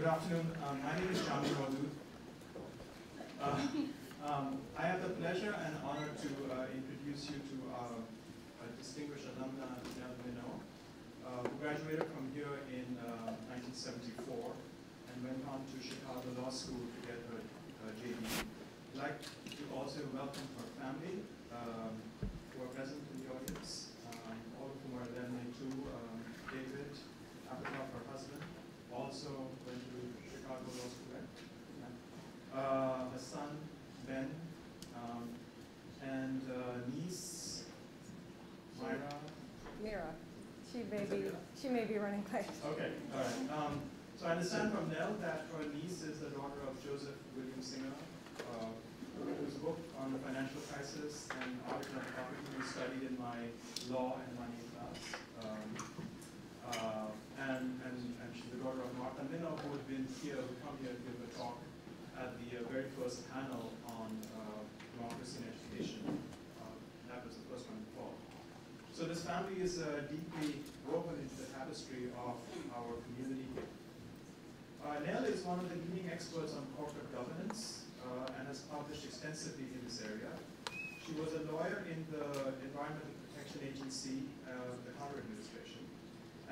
Good afternoon. My name is Angelo Mozilo. I have the pleasure and honor to introduce you to a distinguished alumna, Nell Minow, who graduated from here in 1974 and went on to Chicago Law School to get her JD. I'd like to also welcome her family who are present in the audience, all of whom are 11A2. David, Apatow, her husband, also went to Chicago Law School, right? Yeah. A son, Ben, and niece, Mira. She may be running late. Okay, all right. So I understand from Nell that her niece is the daughter of Joseph William Singer, whose book on the financial crisis and article on property was studied in my law and money class. And she's the daughter of Martha Minow, who had been here, who come here to give a talk at the very first panel on democracy and education. That was the first one in the fall. So this family is deeply woven into the tapestry of our community. Nell is one of the leading experts on corporate governance and has published extensively in this area. She was a lawyer in the Environmental Protection Agency, the Carter administration,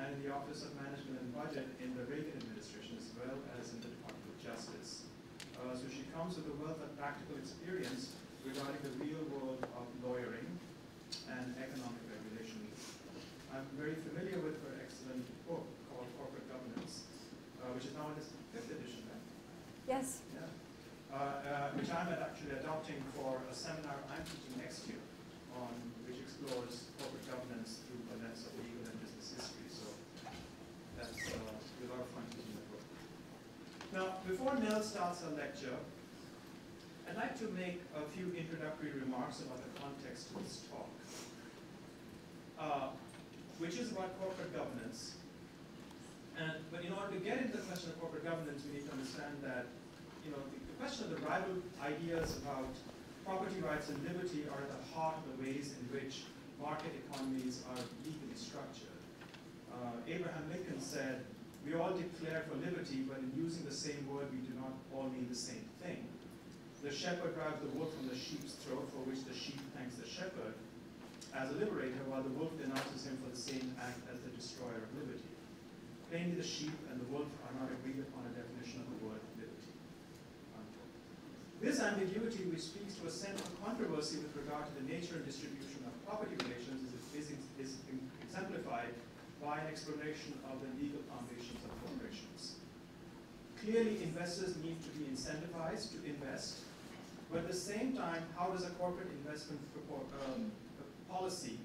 and in the Office of Management and Budget in the Reagan administration, as well as in the Department of Justice. So she comes with a wealth of practical experience regarding the real world of lawyering and economic regulation. I'm very familiar with her excellent book called Corporate Governance, which is now in its 5th edition, right? Yes. Yeah. Which I'm actually adopting for a seminar I'm teaching next year on which explores corporate governance through the lens of legal and business history. So that's a lot of fun teaching the book. Now, before Nell starts her lecture, I'd like to make a few introductory remarks about the context of this talk, which is about corporate governance. But in order to get into the question of corporate governance, we need to understand that the question of the rival ideas about property rights and liberty are at the heart of the ways in which market economies are legally structured. Abraham Lincoln said, "We all declare for liberty, but in using the same word, we do not all mean the same thing. The shepherd drives the wolf from the sheep's throat, for which the sheep thanks the shepherd as a liberator, while the wolf denounces him for the same act as the destroyer of liberty. Plainly, the sheep and the wolf are not agreed upon a definition of the word liberty." Unquote. This ambiguity, which speaks to a central controversy with regard to the nature and distribution of property relations, is exemplified by an exploration of the legal foundations of corporations. Clearly, investors need to be incentivized to invest, but at the same time, how does a corporate investment policy,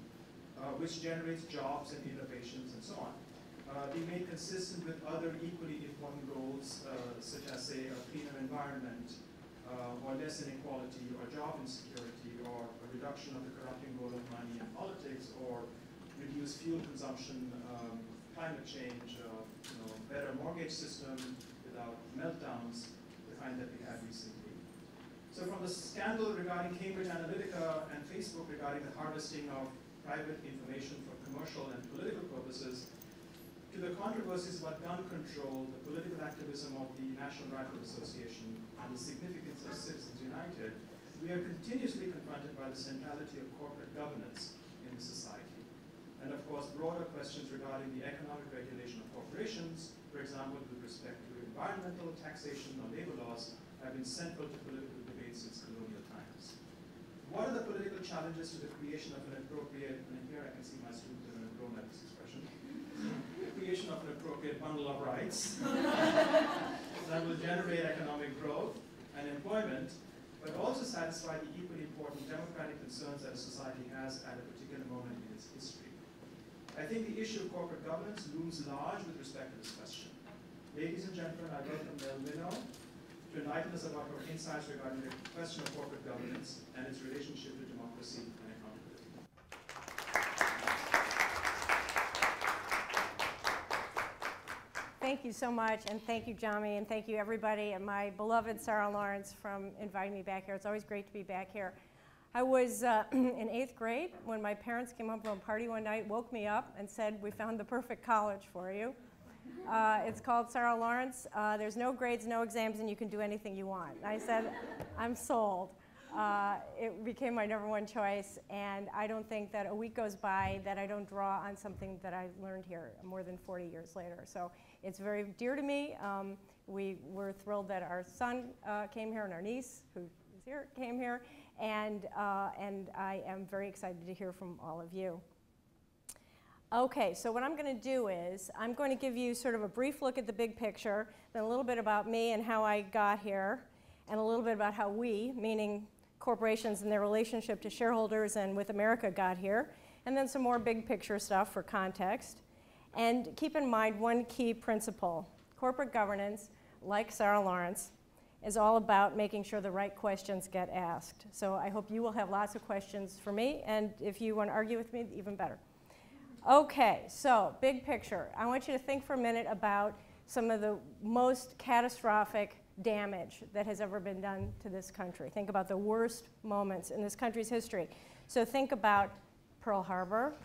which generates jobs and innovations and so on, be made consistent with other equally important goals, such as, say, a cleaner environment, or less inequality, or job insecurity, or a reduction of the corrupting role of money in politics, or reduce fuel consumption, climate change, better mortgage system without meltdowns, the kind that we had recently. So from the scandal regarding Cambridge Analytica and Facebook regarding the harvesting of private information for commercial and political purposes, to the controversies about gun control, the political activism of the National Rifle Association, and the significance of Citizens United, we are continuously confronted by the centrality of corporate governance in the society. And of course, broader questions regarding the economic regulation of corporations, for example, with respect to environmental, taxation, or labor laws, have been central to political debates since colonial times. What are the political challenges to the creation of an appropriate, and here I can see my students are going to groan at this expression, the creation of an appropriate bundle of rights that will generate economic growth and employment, but also satisfy the equally important democratic concerns that a society has at a particular moment in its history. I think the issue of corporate governance looms large with respect to this question. Ladies and gentlemen, I welcome Nell Minow to enlighten us about her insights regarding the question of corporate governance and its relationship to democracy and accountability. Thank you so much, and thank you, Jami, and thank you, everybody, and my beloved Sarah Lawrence for inviting me back here. It's always great to be back here. I was in 8th grade when my parents came home from a party one night, woke me up, and said, "We found the perfect college for you." It's called Sarah Lawrence. There's no grades, no exams, and you can do anything you want. And I said, I'm sold. It became my #1 choice, and I don't think that a week goes by that I don't draw on something that I learned here more than 40 years later. So it's very dear to me. We were thrilled that our son came here and our niece, who is here, came here, and I am very excited to hear from all of you. Okay, so what I'm going to do is I'm going to give you sort of a brief look at the big picture, then a little bit about me and how I got here, and a little bit about how we, meaning corporations and their relationship to shareholders and with America, got here, and then some more big picture stuff for context. And keep in mind one key principle. Corporate governance, like Sarah Lawrence, is all about making sure the right questions get asked. So I hope you will have lots of questions for me, and if you want to argue with me, even better. Okay, so big picture. I want you to think for a minute about some of the most catastrophic damage that has ever been done to this country. Think about the worst moments in this country's history. So think about Pearl Harbor,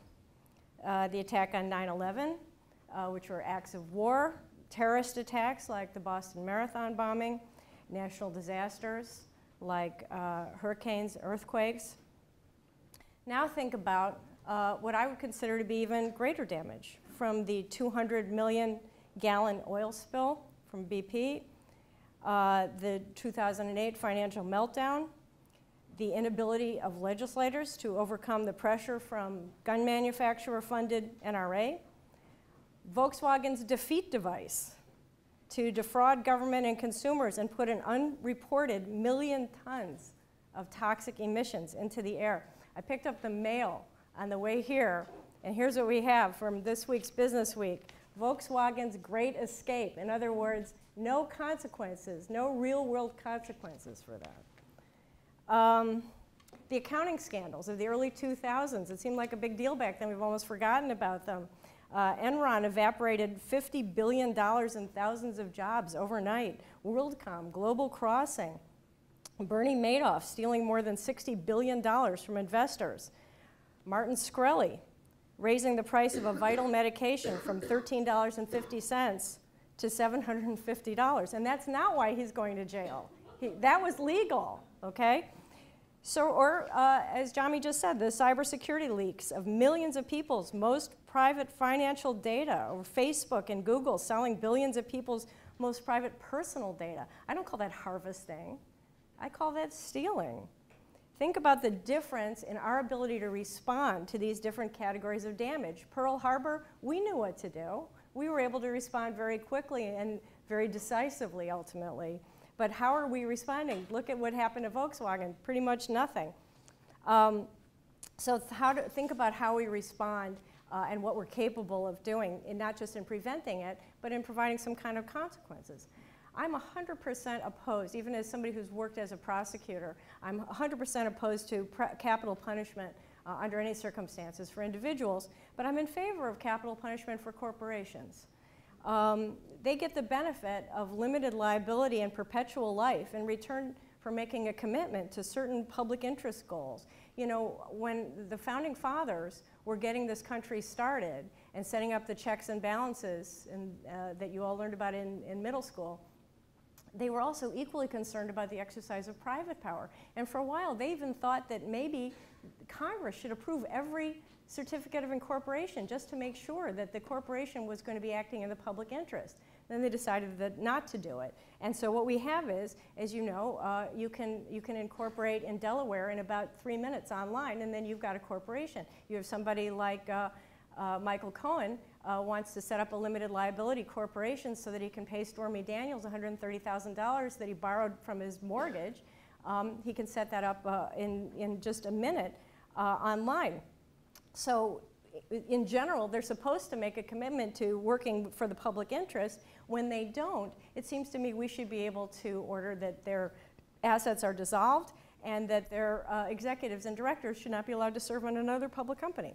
the attack on 9/11, which were acts of war, terrorist attacks like the Boston Marathon bombing, national disasters like hurricanes, earthquakes. Now think about what I would consider to be even greater damage, from the 200 million gallon oil spill from BP, the 2008 financial meltdown, the inability of legislators to overcome the pressure from gun manufacturer-funded NRA, Volkswagen's defeat device to defraud government and consumers and put an unreported 1 million tons of toxic emissions into the air. I picked up the mail on the way here, and here's what we have from this week's Business Week. Volkswagen's great escape. In other words, no consequences, no real-world consequences for that. The accounting scandals of the early 2000s, it seemed like a big deal back then. We've almost forgotten about them. Enron evaporated $50 billion and thousands of jobs overnight. WorldCom, Global Crossing. Bernie Madoff stealing more than $60 billion from investors. Martin Shkreli raising the price of a vital medication from $13.50 to $750. And that's not why he's going to jail. That was legal, okay? So, or as Jami just said, the cybersecurity leaks of millions of people's most private financial data, or Facebook and Google selling billions of people's most private personal data. I don't call that harvesting. I call that stealing. Think about the difference in our ability to respond to these different categories of damage. Pearl Harbor, we knew what to do. We were able to respond very quickly and very decisively, ultimately. But how are we responding? Look at what happened to Volkswagen, pretty much nothing. So think about how we respond and what we're capable of doing, and not just in preventing it, but in providing some kind of consequences. I'm 100% opposed, even as somebody who's worked as a prosecutor, I'm 100% opposed to capital punishment under any circumstances for individuals, but I'm in favor of capital punishment for corporations. They get the benefit of limited liability and perpetual life in return for making a commitment to certain public interest goals. You know, when the founding fathers were getting this country started and setting up the checks and balances that you all learned about in middle school, they were also equally concerned about the exercise of private power. And for a while, they even thought that maybe Congress should approve every certificate of incorporation just to make sure that the corporation was going to be acting in the public interest. Then they decided that not to do it. And so what we have is, as you know, you can incorporate in Delaware in about 3 minutes online, and then you've got a corporation. You have somebody like Michael Cohen wants to set up a limited liability corporation so that he can pay Stormy Daniels $130,000 that he borrowed from his mortgage. He can set that up in just a minute online. So in general, they're supposed to make a commitment to working for the public interest. When they don't, it seems to me we should be able to order that their assets are dissolved and that their executives and directors should not be allowed to serve on another public company.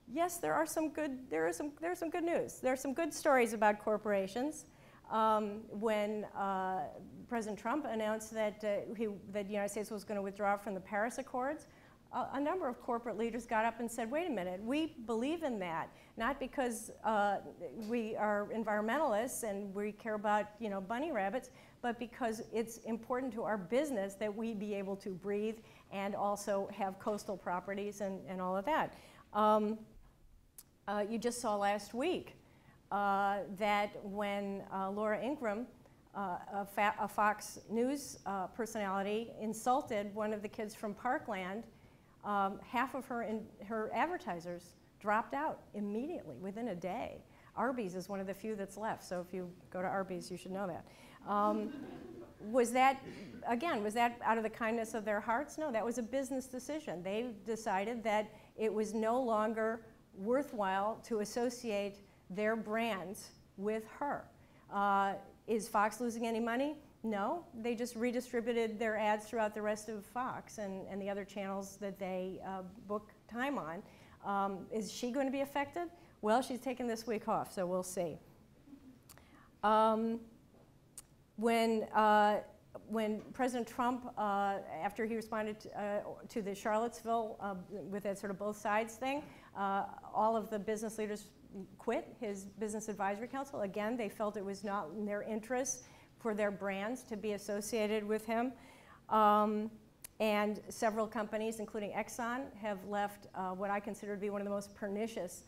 Yes, there is some good news. There are some good stories about corporations. When President Trump announced that the United States was going to withdraw from the Paris Accords, a number of corporate leaders got up and said, wait a minute, we believe in that, not because we are environmentalists and we care about, you know, bunny rabbits, but because it's important to our business that we be able to breathe and also have coastal properties and all of that. You just saw last week that when Laura Ingraham, a Fox News personality, insulted one of the kids from Parkland, half of her advertisers dropped out immediately within a day. Arby's is one of the few that's left, so if you go to Arby's, you should know that. Was that, again, was that out of the kindness of their hearts? No, that was a business decision. They decided that it was no longer worthwhile to associate their brands with her. Is Fox losing any money? No, they just redistributed their ads throughout the rest of Fox and the other channels that they book time on. Is she going to be affected? Well, she's taken this week off, so we'll see. When President Trump, after he responded to the Charlottesville with that sort of both sides thing, all of the business leaders quit his Business Advisory Council. Again, they felt it was not in their interest for their brands to be associated with him. And several companies, including Exxon, have left what I consider to be one of the most pernicious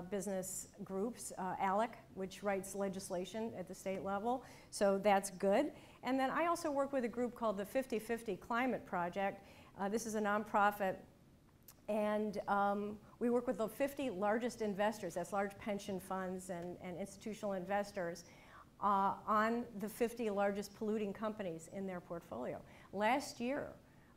business groups, ALEC, which writes legislation at the state level. So that's good. And then I also work with a group called the 50/50 Climate Project. This is a nonprofit. And we work with the 50 largest investors, that's large pension funds and institutional investors, on the 50 largest polluting companies in their portfolio. Last year,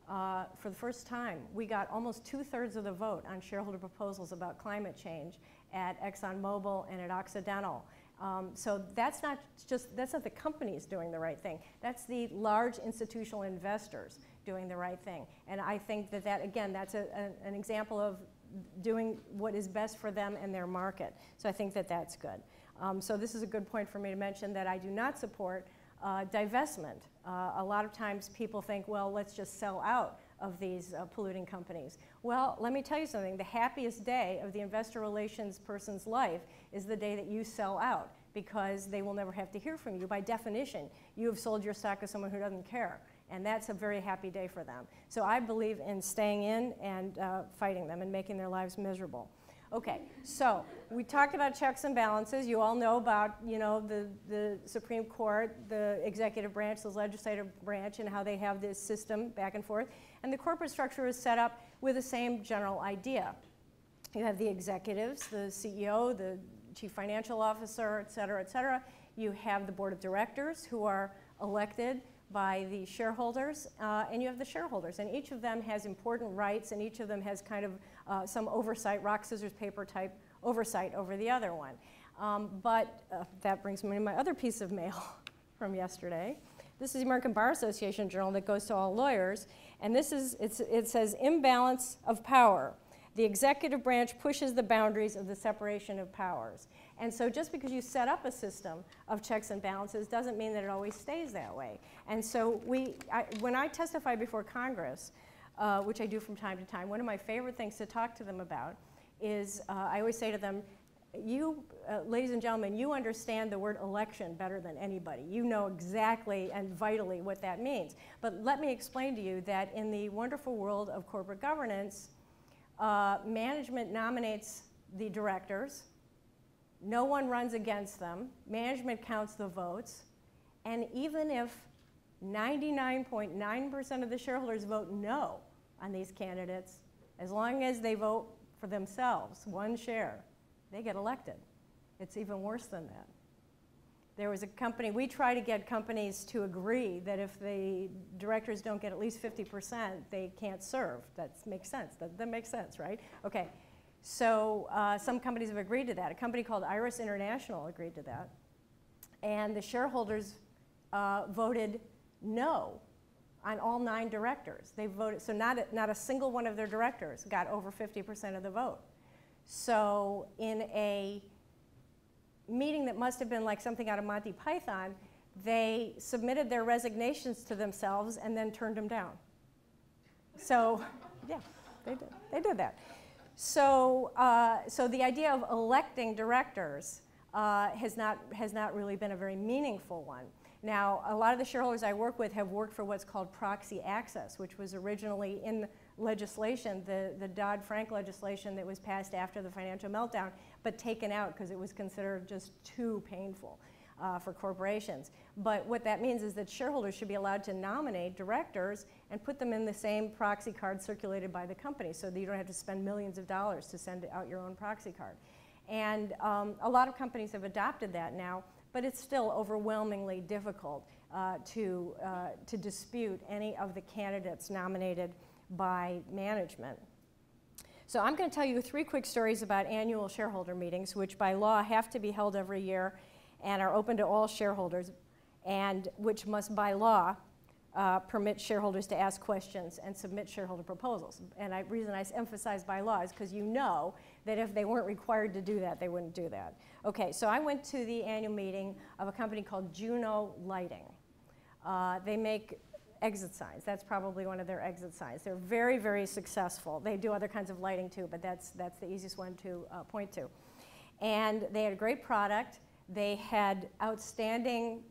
for the first time, we got almost 2/3 of the vote on shareholder proposals about climate change at ExxonMobil and at Occidental. So that's not the companies doing the right thing. That's the large institutional investors doing the right thing. And I think that again, that's an example of doing what is best for them and their market. So I think that that's good. So this is a good point for me to mention that I do not support divestment. A lot of times people think, well, let's just sell out of these polluting companies. Well, let me tell you something. The happiest day of the investor relations person's life is the day that you sell out, because they will never have to hear from you. By definition, you have sold your stock to someone who doesn't care. And that's a very happy day for them. So I believe in staying in and fighting them and making their lives miserable. Okay, so we talked about checks and balances. You all know about, you know, the Supreme Court, the executive branch, the legislative branch, and how they have this system back and forth. And the corporate structure is set up with the same general idea. You have the executives, the CEO, the chief financial officer, et cetera, et cetera. You have the board of directors who are elected by the shareholders, and you have the shareholders. And each of them has important rights, and each of them has kind of some oversight, rock, scissors, paper type oversight over the other one. But that brings me to my other piece of mail from yesterday. This is the American Bar Association journal that goes to all lawyers. And this is, it says, imbalance of power. The executive branch pushes the boundaries of the separation of powers. And so just because you set up a system of checks and balances doesn't mean that it always stays that way. And so when I testify before Congress, which I do from time to time, one of my favorite things to talk to them about is I always say to them, you, ladies and gentlemen, you understand the word election better than anybody. You know exactly and vitally what that means. But let me explain to you that in the wonderful world of corporate governance, management nominates the directors. No one runs against them. Management counts the votes. And even if 99.9% of the shareholders vote no on these candidates, as long as they vote for themselves, one share, they get elected. It's even worse than that. There was a company, we try to get companies to agree that if the directors don't get at least 50%, they can't serve. That makes sense. That makes sense, right? Okay. So some companies have agreed to that. A company called Iris International agreed to that. And the shareholders voted no on all 9 directors. They voted, so not a single one of their directors got over 50% of the vote. So in a meeting that must have been like something out of Monty Python, they submitted their resignations to themselves and then turned them down. So, yeah, They did that. So, so the idea of electing directors has not really been a very meaningful one. Now, a lot of the shareholders I work with have worked for what's called proxy access, which was originally in legislation, the Dodd-Frank legislation that was passed after the financial meltdown, but taken out because it was considered just too painful for corporations. But what that means is that shareholders should be allowed to nominate directors and put them in the same proxy card circulated by the company so that you don't have to spend millions of dollars to send out your own proxy card. And a lot of companies have adopted that now, but it's still overwhelmingly difficult to dispute any of the candidates nominated by management. So I'm going to tell you 3 quick stories about annual shareholder meetings, which by law have to be held every year and are open to all shareholders, and which must by law permit shareholders to ask questions and submit shareholder proposals. And the reason I emphasize by law is because you know that if they weren't required to do that, they wouldn't do that. Okay, so I went to the annual meeting of a company called Juno Lighting. They make exit signs. That's probably one of their exit signs. They're very, very successful. They do other kinds of lighting too, but that's the easiest one to point to. And they had a great product. They had outstanding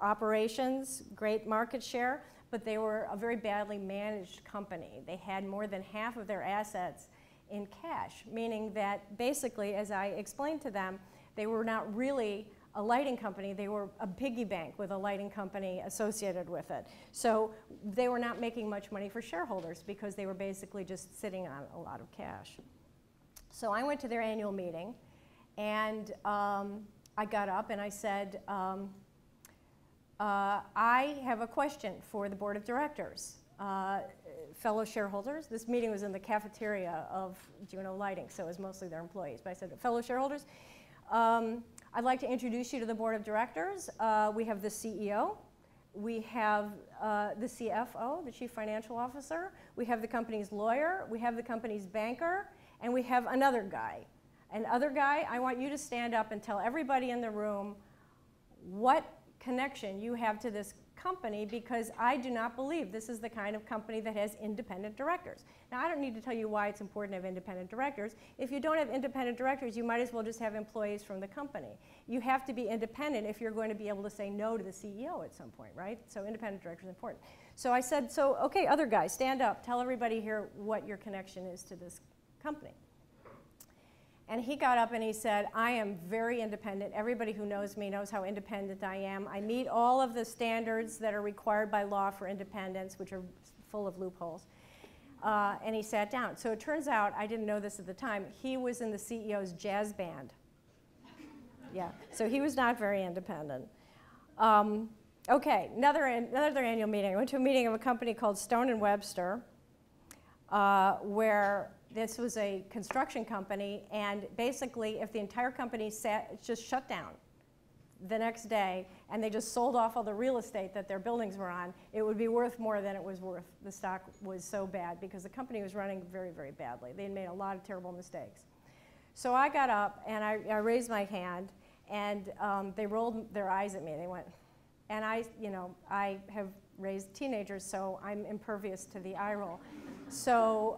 operations, great market share, but they were a very badly managed company. They had more than half of their assets in cash, meaning that basically, as I explained to them, they were not really a lighting company, they were a piggy bank with a lighting company associated with it. So they were not making much money for shareholders because they were basically just sitting on a lot of cash. So I went to their annual meeting, and I got up and I said, I have a question for the board of directors. Fellow shareholders, this meeting was in the cafeteria of Juno Lighting, so it was mostly their employees. But I said, fellow shareholders, I'd like to introduce you to the board of directors. We have the CEO. We have the CFO, the chief financial officer. We have the company's lawyer. We have the company's banker. And we have another guy. Another guy, I want you to stand up and tell everybody in the room what connection you have to this company, because I do not believe this is the kind of company that has independent directors. Now, I don't need to tell you why it's important to have independent directors. If you don't have independent directors, you might as well just have employees from the company. You have to be independent if you're going to be able to say no to the CEO at some point, right? So independent directors are important. So I said, so okay, other guy, stand up. Tell everybody here what your connection is to this company. And he got up and he said, I am very independent. Everybody who knows me knows how independent I am. I meet all of the standards that are required by law for independence, which are full of loopholes. And he sat down. So it turns out, I didn't know this at the time, he was in the CEO's jazz band. Yeah, so he was not very independent. Okay, another annual meeting. I went to a meeting of a company called Stone & Webster, where this was a construction company, and basically if the entire company just shut down the next day and they just sold off all the real estate that their buildings were on, it would be worth more than it was worth. The stock was so bad because the company was running very, very badly. They had made a lot of terrible mistakes. So I got up and I raised my hand, and they rolled their eyes at me. They went, and I have raised teenagers, so I'm impervious to the eye roll. So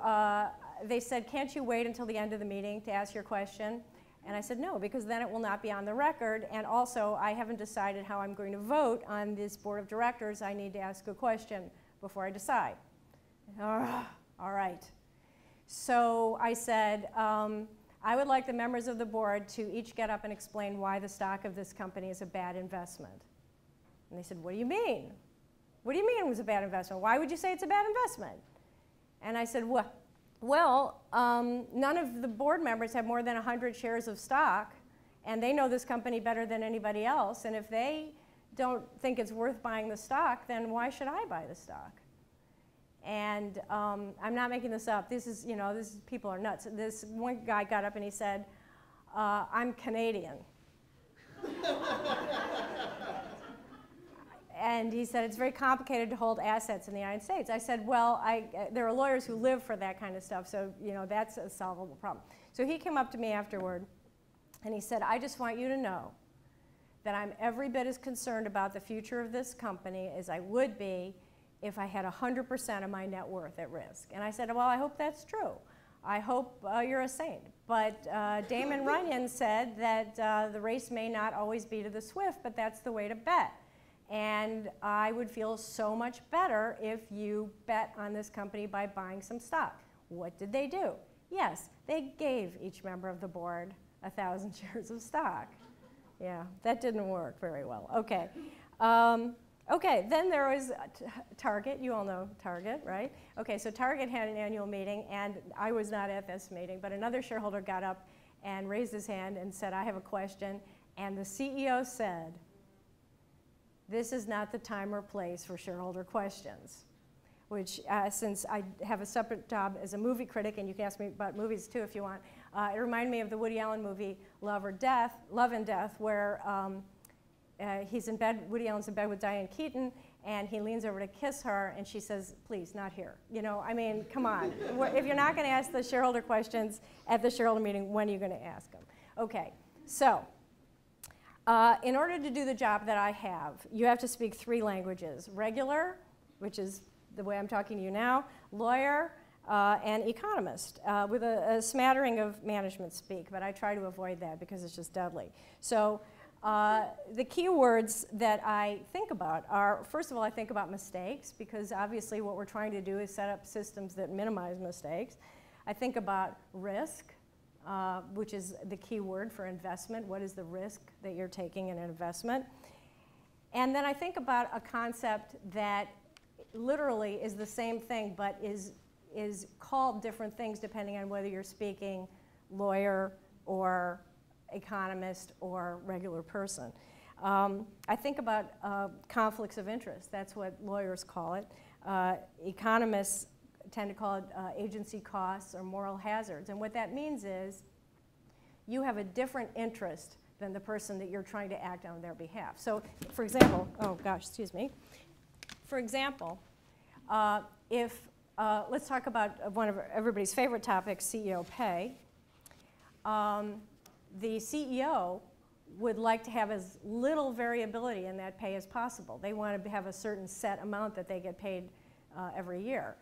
they said, can't you wait until the end of the meeting to ask your question? And I said, no, because then it will not be on the record. And also, I haven't decided how I'm going to vote on this board of directors. I need to ask a question before I decide. All right. So I said, I would like the members of the board to each get up and explain why the stock of this company is a bad investment. And they said, what do you mean? What do you mean it was a bad investment? Why would you say it's a bad investment? And I said, well, none of the board members have more than 100 shares of stock, and they know this company better than anybody else. And if they don't think it's worth buying the stock, then why should I buy the stock? And I'm not making this up. This is, people are nuts. This one guy got up and he said, I'm Canadian. And he said, it's very complicated to hold assets in the United States. I said, well, there are lawyers who live for that kind of stuff, so that's a solvable problem. So he came up to me afterward, and he said, I just want you to know that I'm every bit as concerned about the future of this company as I would be if I had 100% of my net worth at risk. And I said, well, I hope that's true. I hope you're a saint. But Damon Runyon said that the race may not always be to the swift, but that's the way to bet. And I would feel so much better if you bet on this company by buying some stock. What did they do? Yes, they gave each member of the board 1,000 shares of stock. Yeah, that didn't work very well. Okay. Okay, then there was Target. You all know Target, right? Okay, so Target had an annual meeting, and I was not at this meeting, but another shareholder got up and raised his hand and said, I have a question. And the CEO said, this is not the time or place for shareholder questions, which since I have a separate job as a movie critic, and you can ask me about movies too if you want, it reminded me of the Woody Allen movie Love and Death, where he's in bed, Woody Allen's in bed with Diane Keaton, and he leans over to kiss her, and she says, please, not here. You know, I mean, come on. If you're not going to ask the shareholder questions at the shareholder meeting, when are you going to ask them? Okay, so in order to do the job that I have, you have to speak 3 languages. Regular, which is the way I'm talking to you now, lawyer, and economist, with a smattering of management speak, but I try to avoid that because it's just deadly. So the key words that I think about are, first of all, I think about mistakes, because obviously what we're trying to do is set up systems that minimize mistakes. I think about risk, which is the key word for investment. What is the risk that you're taking in an investment? And then I think about a concept that literally is the same thing, but is called different things depending on whether you're speaking lawyer or economist or regular person. I think about conflicts of interest. That's what lawyers call it. Economists tend to call it agency costs or moral hazards. And what that means is you have a different interest than the person that you're trying to act on their behalf. So, for example, oh gosh, excuse me. For example, let's talk about one of everybody's favorite topics, CEO pay. The CEO would like to have as little variability in that pay as possible. They want to have a certain set amount that they get paid every year.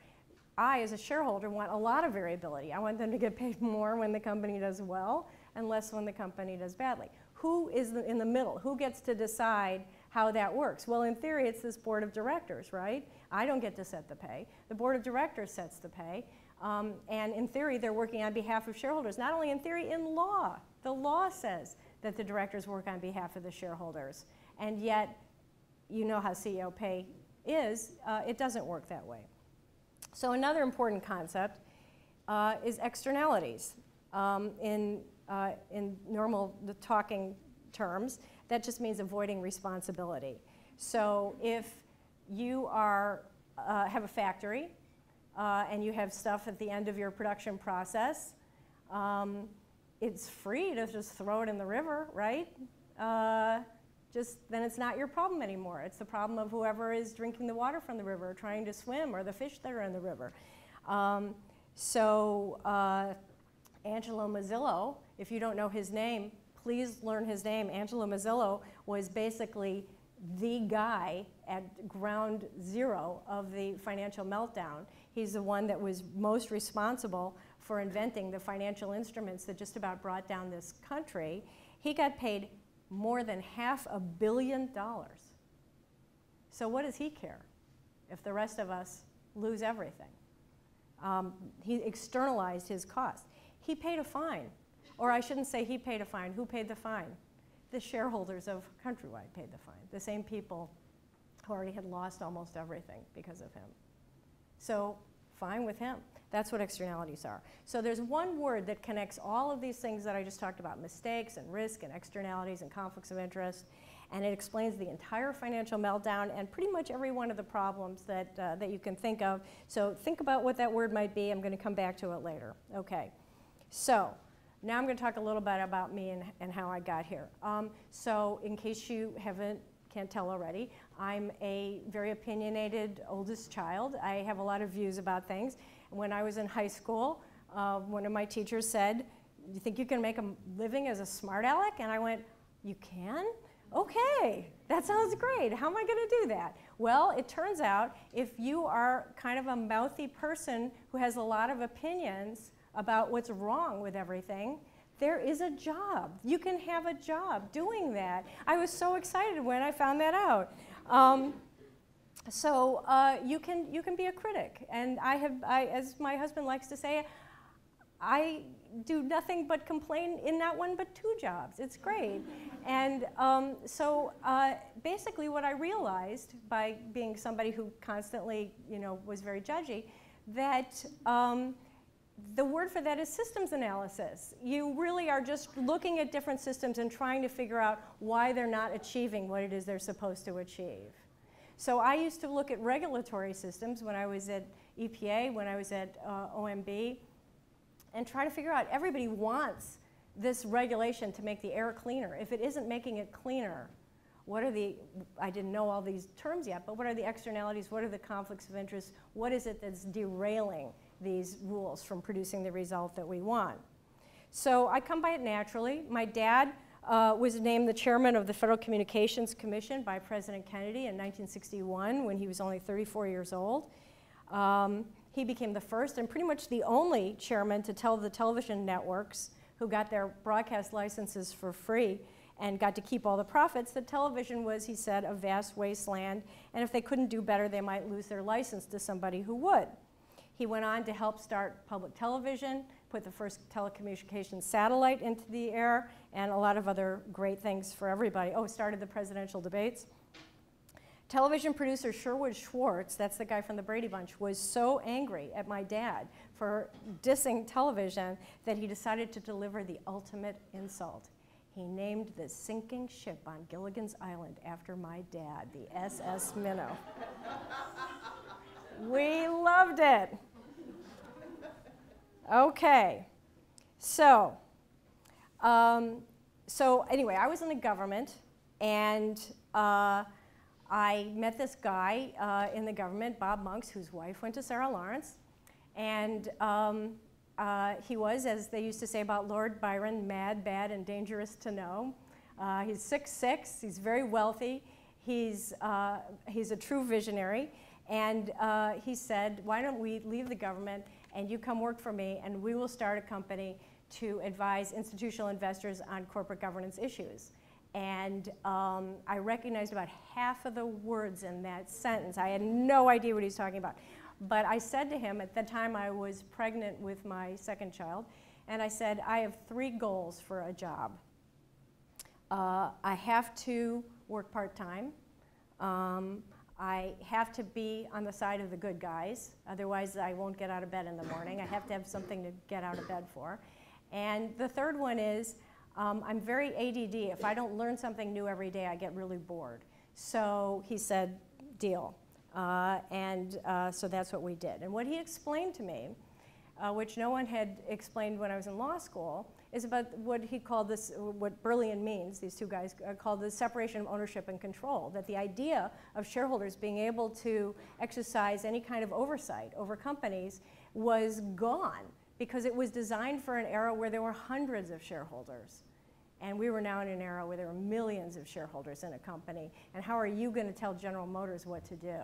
I, as a shareholder, want a lot of variability. I want them to get paid more when the company does well and less when the company does badly. Who is in the middle? Who gets to decide how that works? Well, in theory, it's this board of directors, right? I don't get to set the pay. The board of directors sets the pay. And in theory, they're working on behalf of shareholders. Not only in theory, in law. The law says that the directors work on behalf of the shareholders. And yet, you know how CEO pay is. It doesn't work that way. So another important concept is externalities. In normal talking terms, that just means avoiding responsibility. So if you have a factory and you have stuff at the end of your production process, it's free to just throw it in the river, right? Then it's not your problem anymore. It's the problem of whoever is drinking the water from the river, or trying to swim, or the fish that are in the river. Angelo Mozilo, if you don't know his name, please learn his name. Angelo Mozilo was basically the guy at ground zero of the financial meltdown. He's the one that was most responsible for inventing the financial instruments that just about brought down this country. He got paid more than $500 million. So what does he care if the rest of us lose everything? He externalized his cost. He paid a fine. Or I shouldn't say he paid a fine. Who paid the fine? The shareholders of Countrywide paid the fine. The same people who already had lost almost everything because of him. So fine with him. That's what externalities are. So there's one word that connects all of these things that I just talked about, mistakes and risk and externalities and conflicts of interest, and it explains the entire financial meltdown and pretty much every one of the problems that, that you can think of. So think about what that word might be. I'm going to come back to it later. Okay. So now I'm going to talk a little bit about me and how I got here. So in case you can't tell already, I'm a very opinionated oldest child. I have a lot of views about things. When I was in high school, one of my teachers said, "You think you can make a living as a smart aleck?" And I went, "You can?" Okay, that sounds great. How am I going to do that? Well, it turns out if you are kind of a mouthy person who has a lot of opinions about what's wrong with everything, there is a job. You can have a job doing that. I was so excited when I found that out. So you can be a critic, and as my husband likes to say, I do nothing but complain in not one but two jobs. It's great. And so basically what I realized by being somebody who constantly, was very judgy, that the word for that is systems analysis. You really are just looking at different systems and trying to figure out why they're not achieving what it is they're supposed to achieve. So I used to look at regulatory systems when I was at EPA, when I was at OMB, and try to figure out, everybody wants this regulation to make the air cleaner. If it isn't making it cleaner, what are I didn't know all these terms yet, but what are the externalities? What are the conflicts of interest? What is it that's derailing these rules from producing the result that we want? So I come by it naturally. My dad was named the chairman of the Federal Communications Commission by President Kennedy in 1961 when he was only 34 years old. He became the first and pretty much the only chairman to tell the television networks who got their broadcast licenses for free and got to keep all the profits that television was, he said, a vast wasteland, and if they couldn't do better, they might lose their license to somebody who would. He went on to help start public television, put the first telecommunications satellite into the air, and a lot of other great things for everybody. Oh, started the presidential debates. Television producer Sherwood Schwartz, that's the guy from the Brady Bunch, was so angry at my dad for dissing television that he decided to deliver the ultimate insult. He named the sinking ship on Gilligan's Island after my dad, the SS Minnow. We loved it. Okay, so anyway, I was in the government, and I met this guy in the government, Bob Monks, whose wife went to Sarah Lawrence, and he was, as they used to say about Lord Byron, mad, bad, and dangerous to know. He's 6'6", he's very wealthy, he's a true visionary, and he said, why don't we leave the government and you come work for me, and we will start a company to advise institutional investors on corporate governance issues. And I recognized about half of the words in that sentence. I had no idea what he was talking about. But I said to him, at the time I was pregnant with my second child, and I said, I have 3 goals for a job. I have to work part-time. I have to be on the side of the good guys, otherwise I won't get out of bed in the morning. I have to have something to get out of bed for. And the third one is, I'm very ADD. If I don't learn something new every day, I get really bored. So he said, deal. So that's what we did. And what he explained to me, which no one had explained when I was in law school, is about what he called this, what Berlian means, these two guys called the separation of ownership and control, that the idea of shareholders being able to exercise any kind of oversight over companies was gone because it was designed for an era where there were hundreds of shareholders. And we were now in an era where there were millions of shareholders in a company, and how are you going to tell General Motors what to do?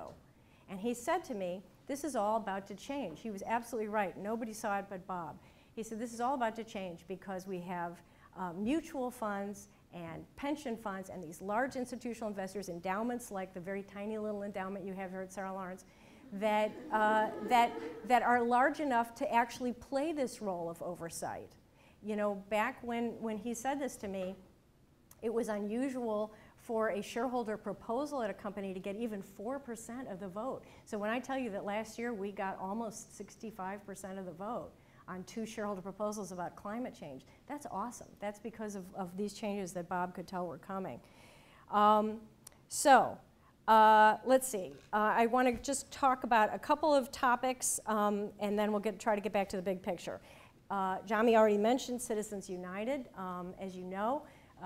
And he said to me, this is all about to change. He was absolutely right. Nobody saw it but Bob. He said, this is all about to change because we have mutual funds and pension funds and these large institutional investors, endowments like the very tiny little endowment you have here at Sarah Lawrence, that are large enough to actually play this role of oversight. You know, back when he said this to me, it was unusual for a shareholder proposal at a company to get even 4% of the vote. So when I tell you that last year we got almost 65% of the vote on 2 shareholder proposals about climate change, that's awesome. That's because of these changes that Bob could tell were coming. Let's see. I want to just talk about a couple of topics, and then we'll try to get back to the big picture. Jami already mentioned Citizens United. As you know,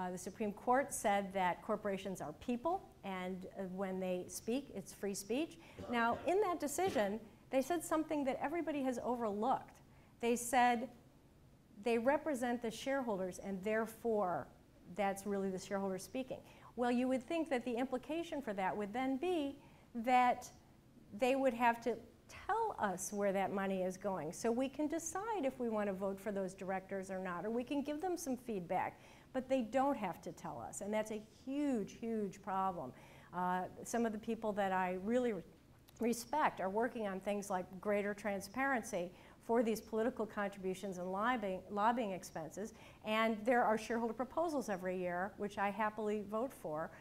the Supreme Court said that corporations are people, and when they speak, it's free speech. Now, in that decision, they said something that everybody has overlooked. They said they represent the shareholders, and therefore, that's really the shareholders speaking. Well, you would think that the implication for that would then be that they would have to tell us where that money is going so we can decide if we want to vote for those directors or not, or we can give them some feedback. But they don't have to tell us, and that's a huge, huge problem. Some of the people that I really respect are working on things like greater transparency for these political contributions and lobbying expenses, and there are shareholder proposals every year, which I happily vote for,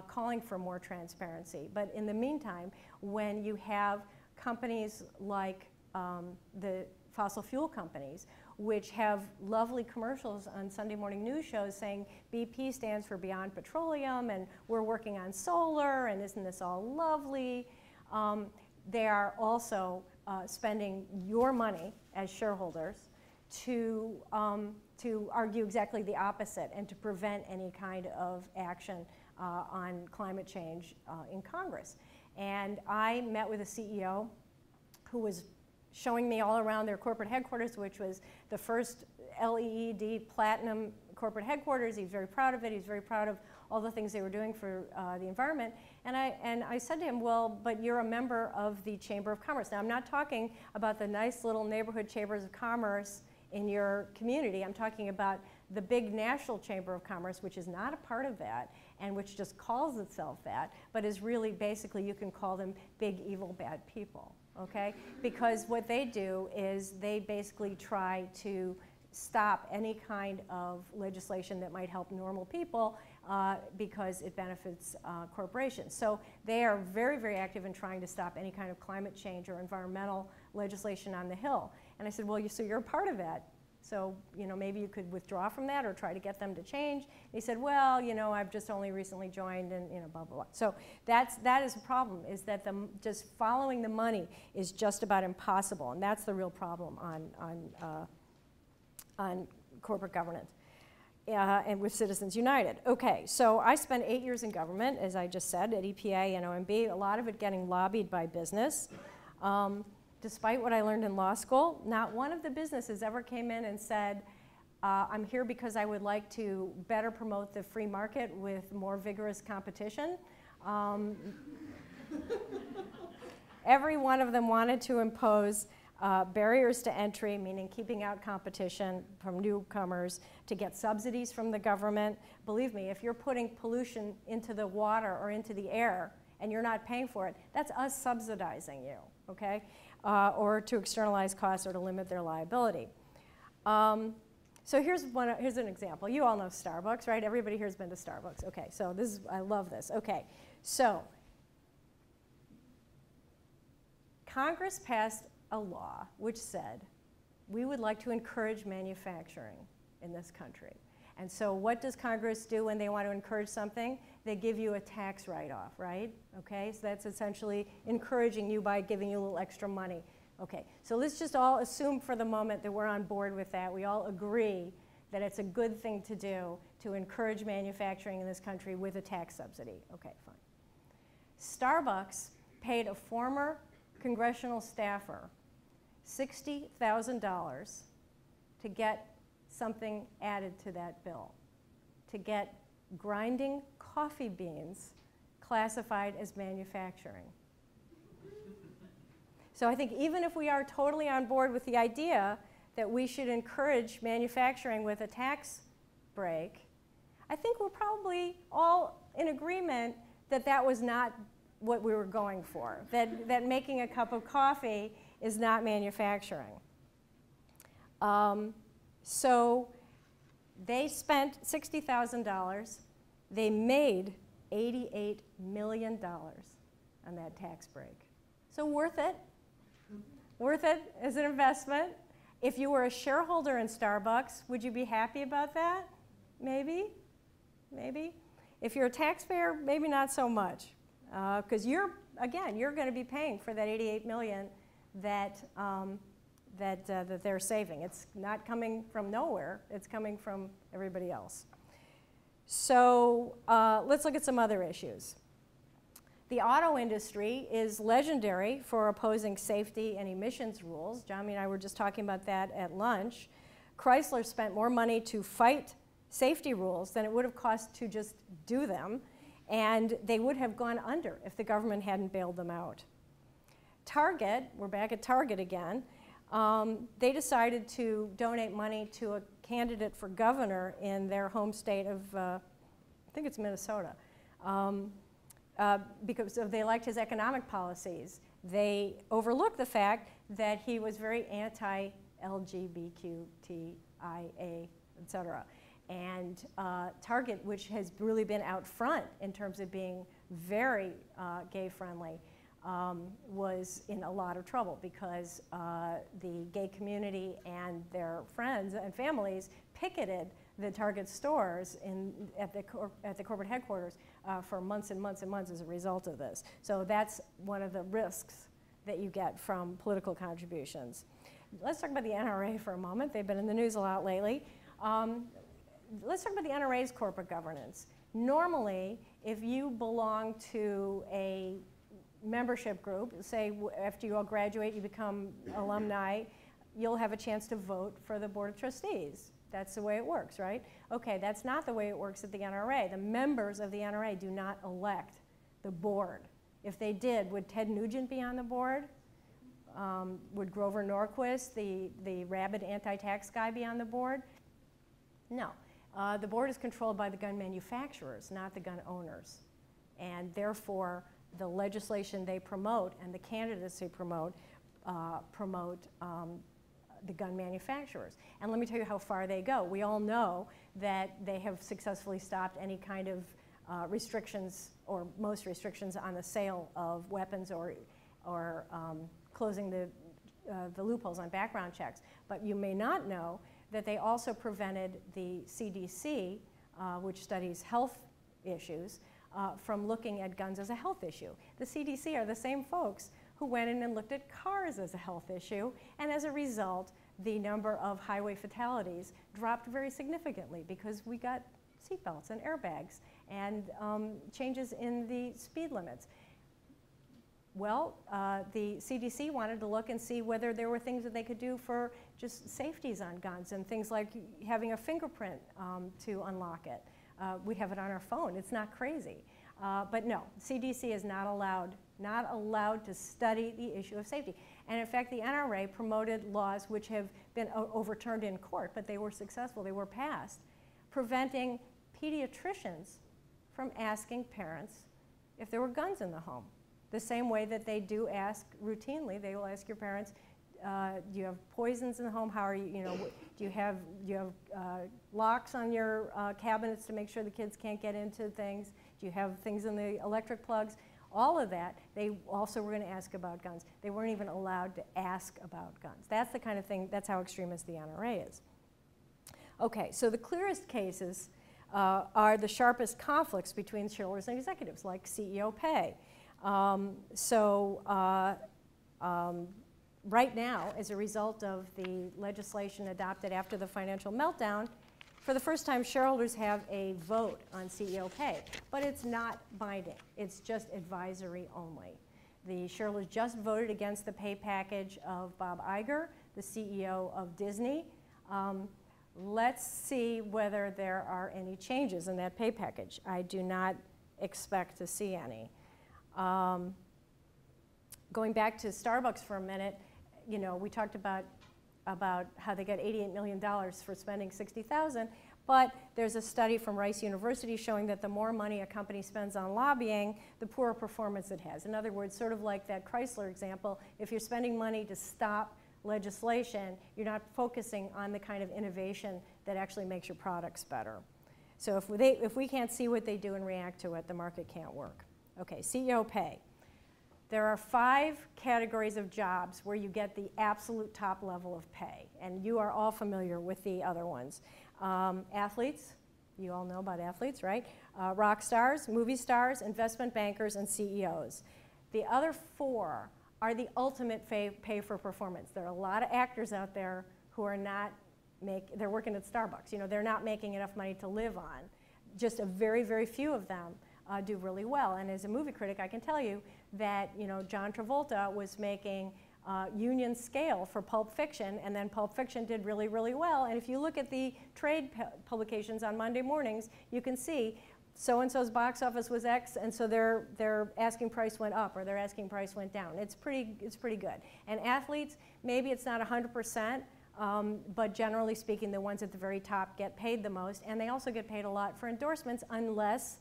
calling for more transparency. But in the meantime, when you have companies like the fossil fuel companies, which have lovely commercials on Sunday morning news shows saying BP stands for Beyond Petroleum and we're working on solar and isn't this all lovely, they are also spending your money as shareholders to argue exactly the opposite and to prevent any kind of action on climate change in Congress. And I met with a CEO who was showing me all around their corporate headquarters, which was the first LEED platinum corporate headquarters. He's very proud of it. He's very proud of all the things they were doing for the environment. And I said to him, well, but you're a member of the Chamber of Commerce. Now, I'm not talking about the nice little neighborhood chambers of commerce in your community. I'm talking about the big national Chamber of Commerce, which is not a part of that and which just calls itself that, but is really basically, you can call them big, evil, bad people, okay? Because what they do is they basically try to stop any kind of legislation that might help normal people because it benefits corporations. So they are very, very active in trying to stop any kind of climate change or environmental legislation on the Hill. And I said, well, so you're a part of that. So, you know, maybe you could withdraw from that or try to get them to change. And he said, well, you know, I've just only recently joined and, you know, blah, blah, blah. So that is a problem, is that just following the money is just about impossible. And that's the real problem on corporate governance and with Citizens United. Okay, so I spent 8 years in government, as I just said, at EPA and OMB, a lot of it getting lobbied by business. Despite what I learned in law school, not one of the businesses ever came in and said, I'm here because I would like to better promote the free market with more vigorous competition. Every one of them wanted to impose barriers to entry, meaning keeping out competition from newcomers, to get subsidies from the government. Believe me, if you're putting pollution into the water or into the air and you're not paying for it, that's us subsidizing you, okay? Or to externalize costs or to limit their liability. So here's an example. You all know Starbucks, right? Everybody here has been to Starbucks. Okay, so I love this. Okay, so Congress passed a law which said we would like to encourage manufacturing in this country. And so what does Congress do when they want to encourage something? They give you a tax write-off, right? Okay, so that's essentially encouraging you by giving you a little extra money. Okay, so let's just all assume for the moment that we're on board with that. We all agree that it's a good thing to do to encourage manufacturing in this country with a tax subsidy. Okay, fine. Starbucks paid a former congressional staffer $60,000 to get something added to that bill, to get grinding coffee beans classified as manufacturing. So I think even if we are totally on board with the idea that we should encourage manufacturing with a tax break, I think we're probably all in agreement that that was not what we were going for, that making a cup of coffee is not manufacturing. So they spent $60,000. They made $88 million on that tax break. So worth it. Worth it as an investment. If you were a shareholder in Starbucks, would you be happy about that? Maybe. Maybe. If you're a taxpayer, maybe not so much. Because you're going to be paying for that $88 million that they're saving. It's not coming from nowhere. It's coming from everybody else. So let's look at some other issues. The auto industry is legendary for opposing safety and emissions rules. John and I were just talking about that at lunch. Chrysler spent more money to fight safety rules than it would have cost to just do them. And they would have gone under if the government hadn't bailed them out. Target, we're back at Target again, they decided to donate money to a candidate for governor in their home state of, I think it's Minnesota, because they liked his economic policies. They overlooked the fact that he was very anti-LGBTQIA, et cetera. And Target, which has really been out front in terms of being very gay-friendly, was in a lot of trouble because the gay community and their friends and families picketed the Target stores at the corporate headquarters for months and months and months as a result of this. So that's one of the risks that you get from political contributions. Let's talk about the NRA for a moment. They've been in the news a lot lately. Let's talk about the NRA's corporate governance. Normally, if you belong to a membership group, say after you all graduate, you become alumni, you'll have a chance to vote for the Board of Trustees. That's the way it works, right? Okay, that's not the way it works at the NRA. The members of the NRA do not elect the board. If they did, would Ted Nugent be on the board? Would Grover Norquist, the rabid anti-tax guy, be on the board? No. The board is controlled by the gun manufacturers, not the gun owners. And therefore, the legislation they promote and the candidates they promote the gun manufacturers. And let me tell you how far they go. We all know that they have successfully stopped any kind of restrictions, or most restrictions, on the sale of weapons or closing the loopholes on background checks. But you may not know that they also prevented the CDC, which studies health issues, from looking at guns as a health issue. The CDC are the same folks who went in and looked at cars as a health issue, and as a result, the number of highway fatalities dropped very significantly because we got seatbelts and airbags and changes in the speed limits. Well, the CDC wanted to look and see whether there were things that they could do for just safeties on guns, and things like having a fingerprint to unlock it. We have it on our phone. It's not crazy. But no, CDC is not allowed to study the issue of safety. And in fact, the NRA promoted laws which have been overturned in court, but they were successful, they were passed, preventing pediatricians from asking parents if there were guns in the home. The same way that they do ask routinely, they will ask your parents, do you have poisons in the home? How are you, do you have locks on your cabinets to make sure the kids can't get into things? Do you have things in the electric plugs? All of that, they also were going to ask about guns. They weren't even allowed to ask about guns. That's the kind of thing, that's how extremist the NRA is. Okay, so the clearest cases are the sharpest conflicts between shareholders and executives, like CEO pay. Right now, as a result of the legislation adopted after the financial meltdown, for the first time, shareholders have a vote on CEO pay, but it's not binding. It's just advisory only. The shareholders just voted against the pay package of Bob Iger, the CEO of Disney. Let's see whether there are any changes in that pay package. I do not expect to see any. Going back to Starbucks for a minute, we talked about how they got $88 million for spending $60,000, but there's a study from Rice University showing that the more money a company spends on lobbying, the poorer performance it has. In other words, sort of like that Chrysler example, if you're spending money to stop legislation, you're not focusing on the kind of innovation that actually makes your products better. So if we can't see what they do and react to it, the market can't work. Okay, CEO pay. There are 5 categories of jobs where you get the absolute top level of pay, and you are all familiar with the other ones. Athletes, you all know about athletes, right? Rock stars, movie stars, investment bankers, and CEOs. The other 4 are the ultimate pay for performance. There are a lot of actors out there who are not they're working at Starbucks. They're not making enough money to live on. Just a very, very few of them do really well. And as a movie critic, I can tell you that John Travolta was making Union Scale for Pulp Fiction, and then Pulp Fiction did really, really well. And if you look at the trade publications on Monday mornings, you can see so-and-so's box office was X, and so their asking price went up or their asking price went down. It's pretty good. And athletes, maybe it's not 100%, but generally speaking, the ones at the very top get paid the most, and they also get paid a lot for endorsements unless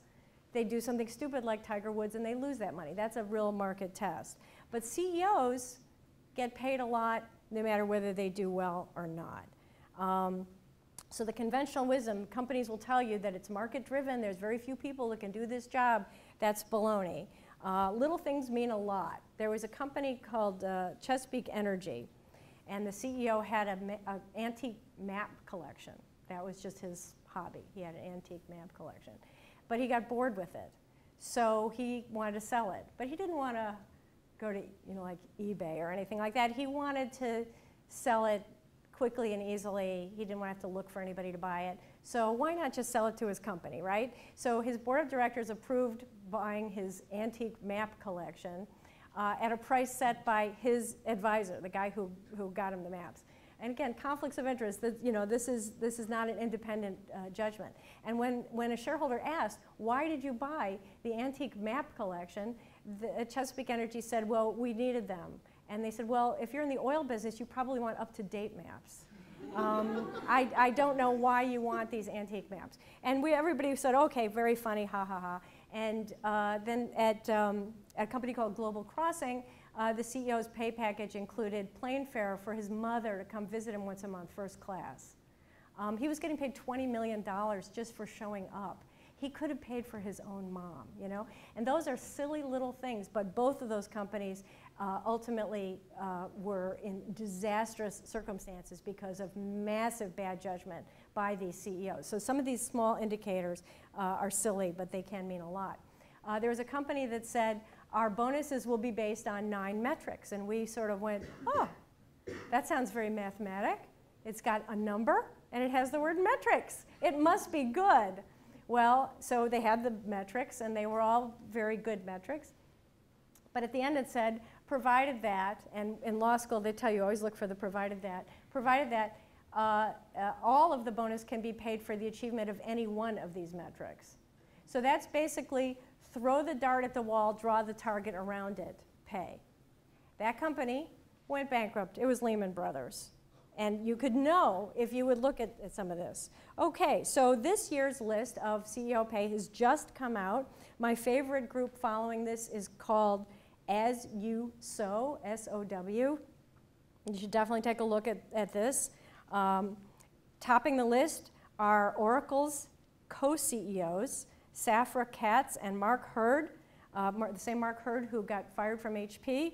they do something stupid like Tiger Woods and they lose that money. That's a real market test. But CEOs get paid a lot no matter whether they do well or not. So the conventional wisdom, companies will tell you that it's market driven, there's very few people that can do this job. That's baloney. Little things mean a lot. There was a company called Chesapeake Energy, and the CEO had an antique map collection. That was just his hobby. He had an antique map collection. But he got bored with it. So he wanted to sell it. But he didn't want to go to like eBay or anything like that. He wanted to sell it quickly and easily. He didn't want to have to look for anybody to buy it. So why not just sell it to his company, right? So his board of directors approved buying his antique map collection at a price set by his advisor, the guy who got him the maps. And again, conflicts of interest, this is not an independent judgment. And when a shareholder asked, why did you buy the antique map collection, Chesapeake Energy said, well, we needed them. And they said, well, if you're in the oil business, you probably want up-to-date maps. I don't know why you want these antique maps. And everybody said, okay, very funny, ha, ha, ha. And then at a company called Global Crossing, the CEO's pay package included plane fare for his mother to come visit him once a month, first class. He was getting paid $20 million just for showing up. He could have paid for his own mom, And those are silly little things, but both of those companies ultimately were in disastrous circumstances because of massive bad judgment by these CEOs. So some of these small indicators are silly, but they can mean a lot. There was a company that said, our bonuses will be based on 9 metrics. And we sort of went, oh, that sounds very mathematic. It's got a number, and it has the word metrics. It must be good. Well, so they had the metrics, and they were all very good metrics. But at the end it said, provided that, and in law school they tell you always look for the provided that all of the bonus can be paid for the achievement of any one of these metrics. So that's basically throw the dart at the wall, draw the target around it, pay. That company went bankrupt. It was Lehman Brothers. And you could know if you would look at some of this. Okay, so this year's list of CEO pay has just come out. My favorite group following this is called As You Sow, S-O-W. You should definitely take a look at this. Topping the list are Oracle's co-CEOs, Safra Catz and Mark Hurd, the same Mark Hurd who got fired from HP.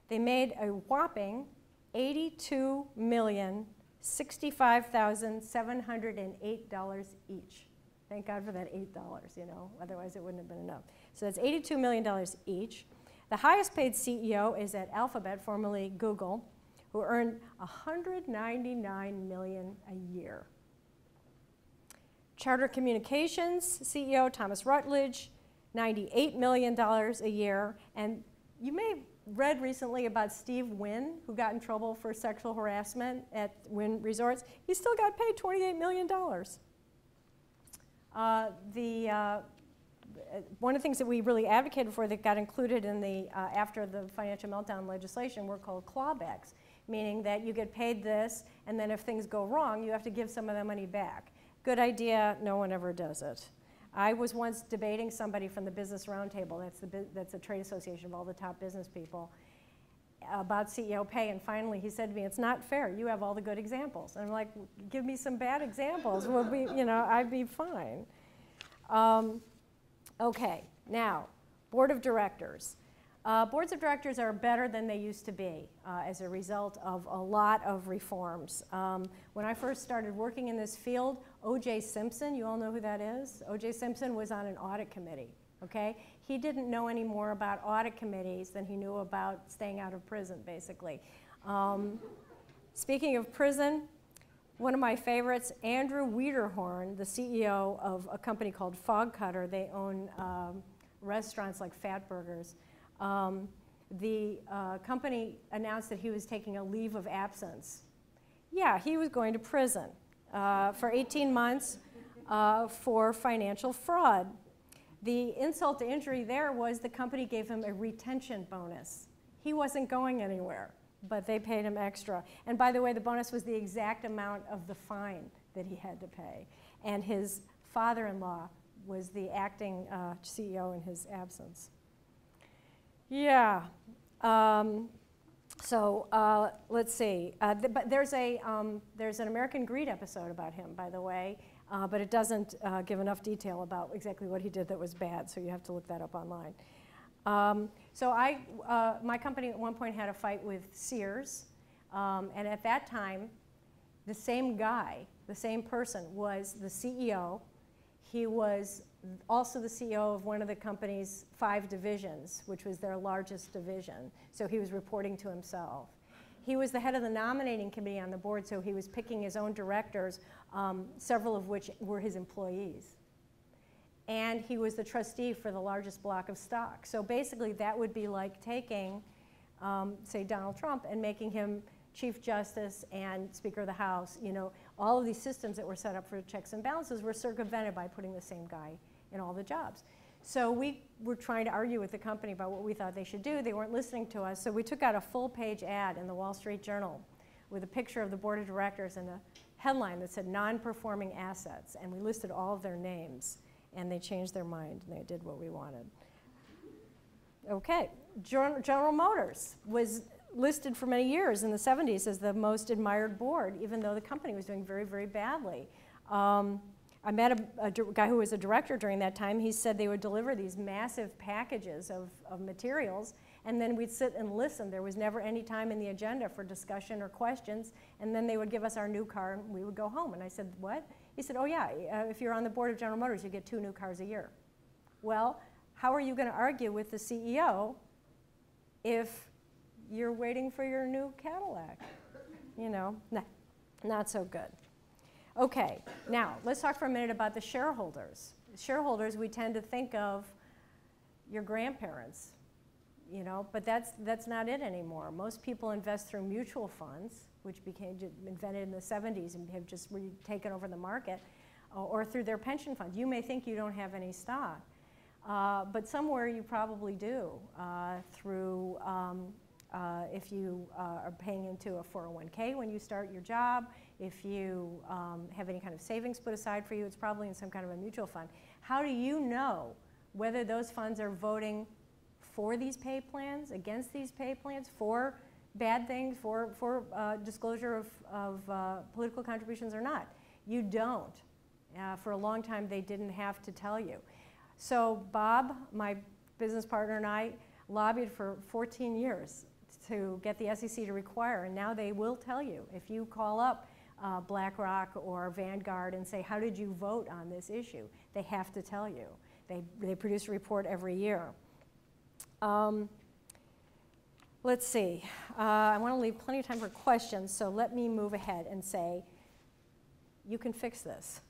They made a whopping $82,065,708 each. Thank God for that $8, otherwise it wouldn't have been enough. So that's $82 million each. The highest paid CEO is at Alphabet, formerly Google, who earned $199 million a year. Charter Communications CEO Thomas Rutledge, $98 million a year. And you may have read recently about Steve Wynn, who got in trouble for sexual harassment at Wynn Resorts. He still got paid $28 million. One of the things that we really advocated for that got included in the, after the financial meltdown legislation were called clawbacks, meaning that you get paid this, and then if things go wrong, you have to give some of the money back. Good idea, no one ever does it. I was once debating somebody from the Business Roundtable, that's a trade association of all the top business people, about CEO pay, and finally he said to me, it's not fair, you have all the good examples. And I'm like, give me some bad examples, we'll be, I'd be fine. Okay, now, board of directors. Boards of directors are better than they used to be as a result of a lot of reforms. When I first started working in this field, O.J. Simpson, you all know who that is? O.J. Simpson was on an audit committee, okay? He didn't know any more about audit committees than he knew about staying out of prison, basically. Speaking of prison, one of my favorites, Andrew Wiederhorn, the CEO of a company called Fog Cutter. They own restaurants like Fatburgers. The company announced that he was taking a leave of absence. Yeah, he was going to prison for 18 months. for financial fraud. The insult to injury there was the company gave him a retention bonus. He wasn't going anywhere, but they paid him extra. And by the way, the bonus was the exact amount of the fine that he had to pay. And his father-in-law was the acting CEO in his absence. Yeah. Let's see. But there's an American Greed episode about him, by the way, but it doesn't give enough detail about exactly what he did that was bad, so you have to look that up online. My company at one point had a fight with Sears, and at that time, the same guy, the same person, was the CEO. He was also the CEO of one of the company's 5 divisions, which was their largest division. So he was reporting to himself. He was the head of the nominating committee on the board, so he was picking his own directors, several of which were his employees. And he was the trustee for the largest block of stock. So basically that would be like taking, say, Donald Trump and making him Chief Justice and Speaker of the House. You know, all of these systems that were set up for checks and balances were circumvented by putting the same guy in all the jobs. So we were trying to argue with the company about what we thought they should do. They weren't listening to us, so we took out a full-page ad in the Wall Street Journal with a picture of the board of directors and a headline that said non-performing assets, and we listed all of their names, and they changed their mind, and they did what we wanted. Okay, General Motors was listed for many years in the 70s as the most admired board, even though the company was doing very, very badly. I met a guy who was a director during that time. He said they would deliver these massive packages of materials, and then we'd sit and listen. There was never any time in the agenda for discussion or questions, and then they would give us our new car, and we would go home. And I said, what? He said, oh yeah, if you're on the board of General Motors, you get 2 new cars a year. Well, how are you going to argue with the CEO if you're waiting for your new Cadillac? You know, not so good. Okay, now let's talk for a minute about the shareholders. Shareholders, we tend to think of your grandparents, you know, but that's not it anymore. Most people invest through mutual funds, which became invented in the 70s and have just taken over the market, or through their pension funds. You may think you don't have any stock, but somewhere you probably do through if you are paying into a 401k when you start your job, if you have any kind of savings put aside for you, it's probably in some kind of a mutual fund. How do you know whether those funds are voting for these pay plans, against these pay plans, for bad things, for disclosure of political contributions or not? You don't. For a long time, they didn't have to tell you. So Bob, my business partner, and I lobbied for 14 years to get the SEC to require, and now they will tell you. If you call up BlackRock or Vanguard and say, how did you vote on this issue? They have to tell you. They produce a report every year. Let's see. I want to leave plenty of time for questions, so let me move ahead and say, you can fix this.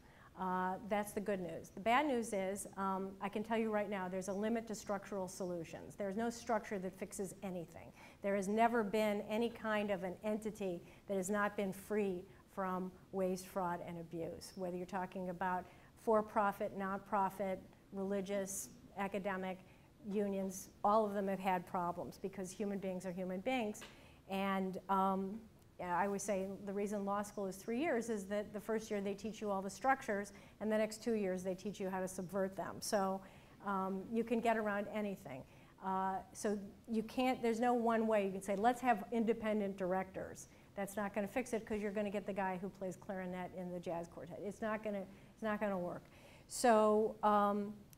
That's the good news. The bad news is, I can tell you right now, there's a limit to structural solutions. There's no structure that fixes anything. There has never been any kind of an entity that has not been free from waste, fraud, and abuse. Whether you're talking about for-profit, non-profit, religious, academic, unions, all of them have had problems because human beings are human beings. And I always say the reason law school is 3 years is that the first year they teach you all the structures, and the next 2 years they teach you how to subvert them. So you can get around anything. So you can't, there's no one way you can say, let's have independent directors. That's not going to fix it because you're going to get the guy who plays clarinet in the jazz quartet. It's not going to work. So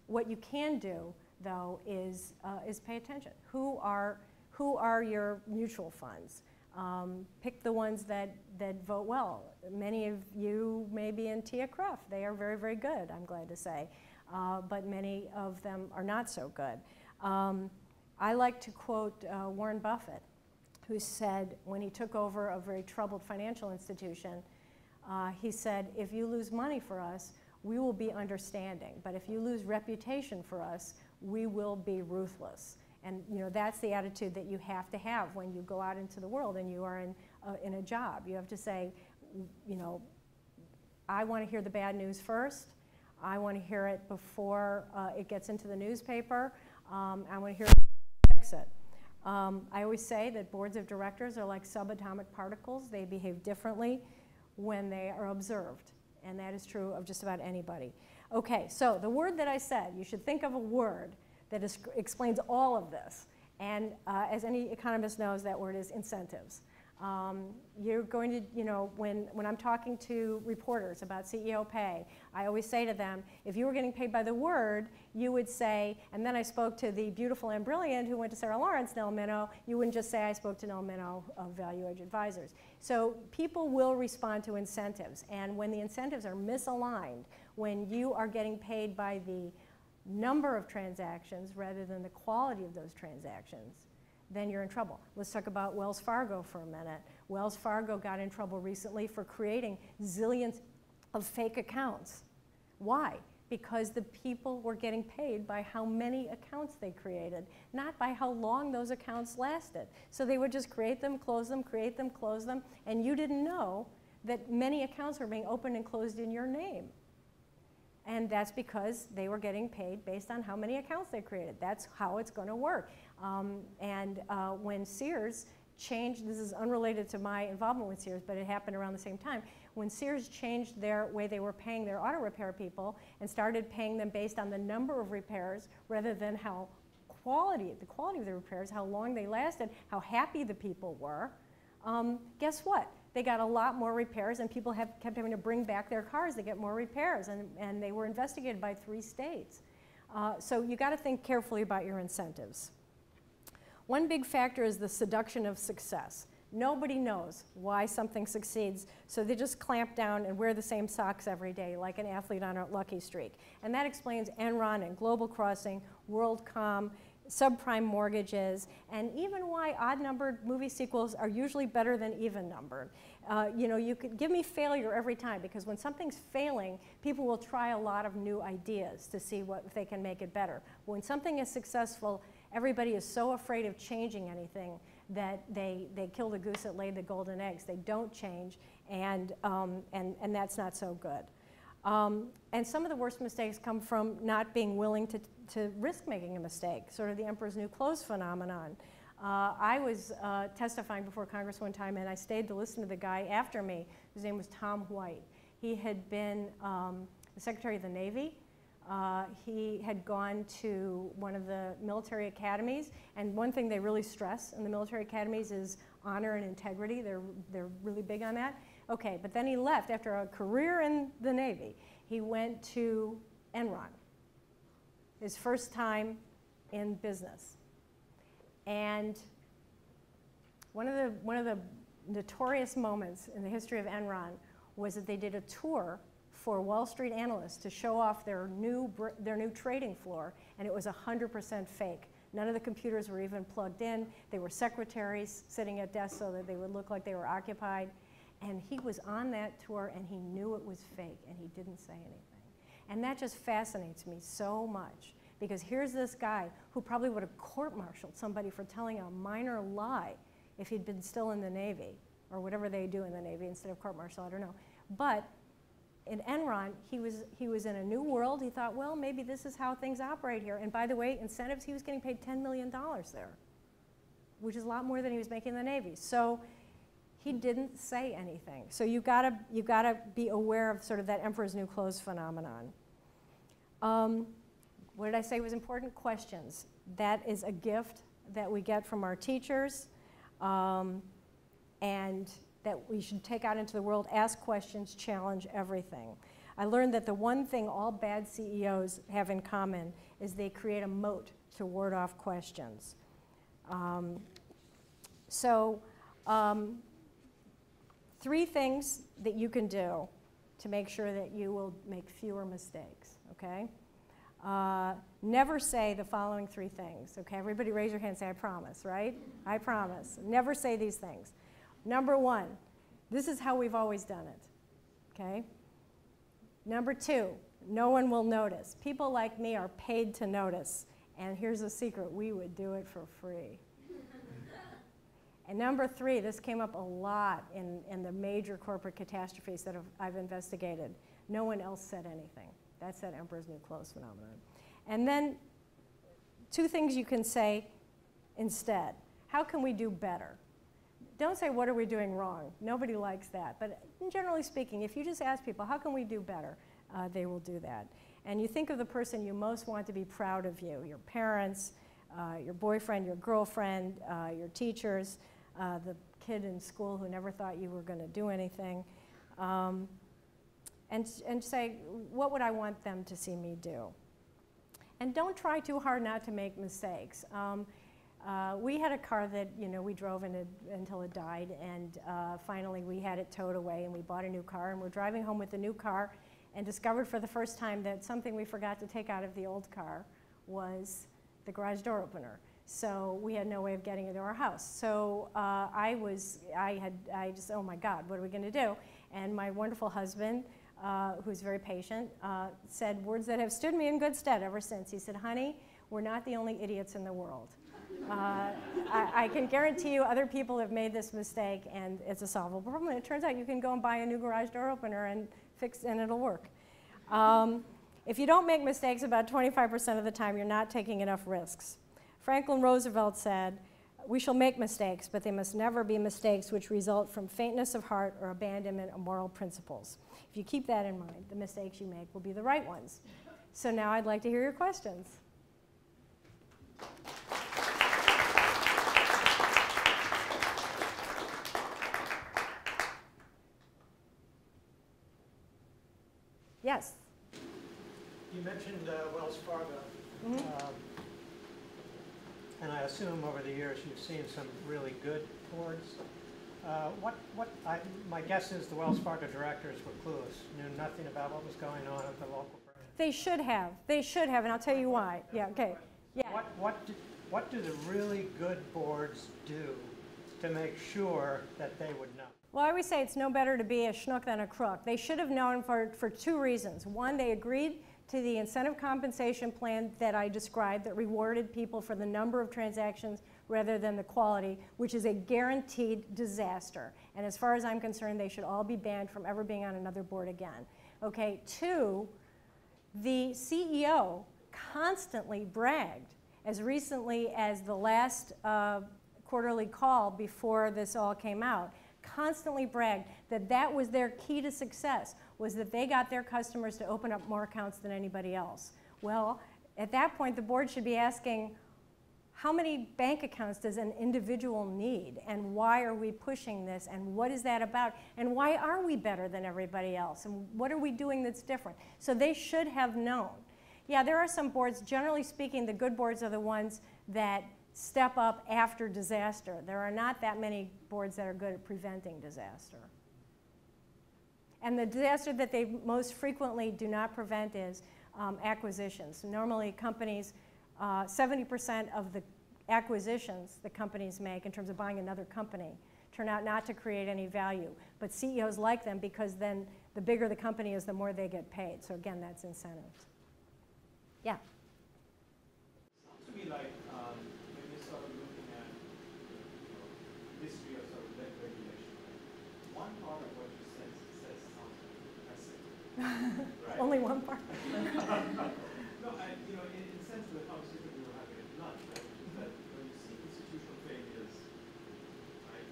what you can do, though, is pay attention. Who are your mutual funds? Pick the ones that vote well. Many of you may be in Tia Cruff. They are very, very good, I'm glad to say. But many of them are not so good. I like to quote Warren Buffett, who said when he took over a very troubled financial institution, he said, if you lose money for us, we will be understanding. But if you lose reputation for us, we will be ruthless. And you know, that's the attitude that you have to have when you go out into the world and you are in a job. You have to say, you know, I want to hear the bad news first. I want to hear it before it gets into the newspaper. I want to hear it fix it. I always say that boards of directors are like subatomic particles. They behave differently when they are observed, and that is true of just about anybody. Okay, so the word that I said, you should think of a word that explains all of this. And as any economist knows, that word is incentives. You're going to, you know, when I'm talking to reporters about CEO pay, I always say to them, if you were getting paid by the word, you would say, and then I spoke to the beautiful and brilliant who went to Sarah Lawrence, Nell Minow, you wouldn't just say I spoke to Nell Minow of Value Edge Advisors. So people will respond to incentives, and when the incentives are misaligned, when you are getting paid by the number of transactions rather than the quality of those transactions, then you're in trouble. Let's talk about Wells Fargo for a minute. Wells Fargo got in trouble recently for creating zillions of fake accounts. Why? Because the people were getting paid by how many accounts they created, not by how long those accounts lasted. So they would just create them, close them, create them, close them, and you didn't know that many accounts were being opened and closed in your name. And that's because they were getting paid based on how many accounts they created. That's how it's going to work. When Sears changed, this is unrelated to my involvement with Sears, but it happened around the same time. When Sears changed their way they were paying their auto repair people and started paying them based on the number of repairs rather than the quality of the repairs, how long they lasted, how happy the people were, guess what? They got a lot more repairs, and people kept having to bring back their cars to get more repairs, and they were investigated by 3 states. So you got to think carefully about your incentives. One big factor is the seduction of success. Nobody knows why something succeeds, so they just clamp down and wear the same socks every day, like an athlete on a lucky streak. And that explains Enron and Global Crossing, WorldCom, subprime mortgages, and even why odd-numbered movie sequels are usually better than even-numbered. You know, you could give me failure every time, because when something's failing, people will try a lot of new ideas to see if they can make it better. When something is successful, everybody is so afraid of changing anything that they kill the goose that laid the golden eggs. They don't change, and that's not so good. And some of the worst mistakes come from not being willing to risk making a mistake, sort of the emperor's new clothes phenomenon. I was testifying before Congress one time, and I stayed to listen to the guy after me. His name was Tom White. He had been the Secretary of the Navy. He had gone to one of the military academies, and one thing they really stress in the military academies is honor and integrity. They're really big on that. Okay, but then he left after a career in the Navy. He went to Enron, his first time in business. And one of the notorious moments in the history of Enron was that they did a tour for Wall Street analysts to show off their new trading floor, and it was 100% fake. None of the computers were even plugged in. They were secretaries sitting at desks so that they would look like they were occupied. And he was on that tour, and he knew it was fake, and he didn't say anything. And that just fascinates me so much, because here's this guy who probably would have court-martialed somebody for telling a minor lie if he'd been still in the Navy, or whatever they do in the Navy instead of court-martial, I don't know. But in Enron, he was in a new world. He thought, well, maybe this is how things operate here. And by the way, incentives, he was getting paid $10 million there, which is a lot more than he was making in the Navy. So he didn't say anything. So you gotta be aware of sort of that emperor's new clothes phenomenon. What did I say was important? Questions. That is a gift that we get from our teachers, and that we should take out into the world, ask questions, challenge everything. I learned that the one thing all bad CEOs have in common is they create a moat to ward off questions. Three things that you can do to make sure that you will make fewer mistakes, okay? Never say the following 3 things, okay? Everybody raise your hand and say, I promise, right? I promise. Never say these things. Number 1, this is how we've always done it, okay? Number 2, no one will notice. People like me are paid to notice, and here's a secret, we would do it for free. And number 3, this came up a lot in the major corporate catastrophes that I've investigated. No one else said anything. That's that emperor's new clothes phenomenon. And then two things you can say instead. How can we do better? Don't say, what are we doing wrong? Nobody likes that. But generally speaking, if you just ask people, how can we do better? They will do that. And you think of the person you most want to be proud of you, your parents, your boyfriend, your girlfriend, your teachers, the kid in school who never thought you were going to do anything. And say, what would I want them to see me do? And don't try too hard not to make mistakes. We had a car that we drove in until it died, and finally we had it towed away, and we bought a new car, and we're driving home with the new car and discovered for the first time that something we forgot to take out of the old car was the garage door opener. So we had no way of getting into our house. So I just, oh my God, what are we going to do? And my wonderful husband, who's very patient, said words that have stood me in good stead ever since. He said, honey, we're not the only idiots in the world. I can guarantee you other people have made this mistake, and it's a solvable problem. And it turns out you can go and buy a new garage door opener and fix, and it'll work. If you don't make mistakes about 25% of the time, you're not taking enough risks. Franklin Roosevelt said, we shall make mistakes, but they must never be mistakes which result from faintness of heart or abandonment of moral principles. If you keep that in mind, the mistakes you make will be the right ones. So now I'd like to hear your questions. Yes? You mentioned Wells Fargo. Mm-hmm. And I assume over the years you've seen some really good boards. My guess is the Wells Fargo directors were clueless, knew nothing about what was going on at the local branch. They should have. They should have, and I'll tell you why. Yeah, okay. Yeah. What do the really good boards do to make sure that they would know? Well, I always say it's no better to be a schnook than a crook. They should have known for two reasons. One, they agreed to the incentive compensation plan that I described that rewarded people for the number of transactions rather than the quality, which is a guaranteed disaster. And as far as I'm concerned, they should all be banned from ever being on another board again. Okay, two, the CEO constantly bragged, as recently as the last quarterly call before this all came out, constantly bragged that that was their key to success, was that they got their customers to open up more accounts than anybody else. Well, at that point, the board should be asking, how many bank accounts does an individual need, and why are we pushing this, and what is that about, and why are we better than everybody else, and what are we doing that's different? So they should have known. Yeah, there are some boards, generally speaking, the good boards are the ones that step up after disaster. There are not that many boards that are good at preventing disaster. And the disaster that they most frequently do not prevent is acquisitions. Normally companies, 70% of the acquisitions that companies make in terms of buying another company turn out not to create any value. But CEOs like them because then the bigger the company is, the more they get paid. So again, that's incentive. Yeah? Sounds to me like when you're sort of looking at history of sort of regulation, one part of what you says sounds impressive. Right? Only one part. No, in the sense of the conversation we were having at lunch, right, which is that when you see institutional failures, right,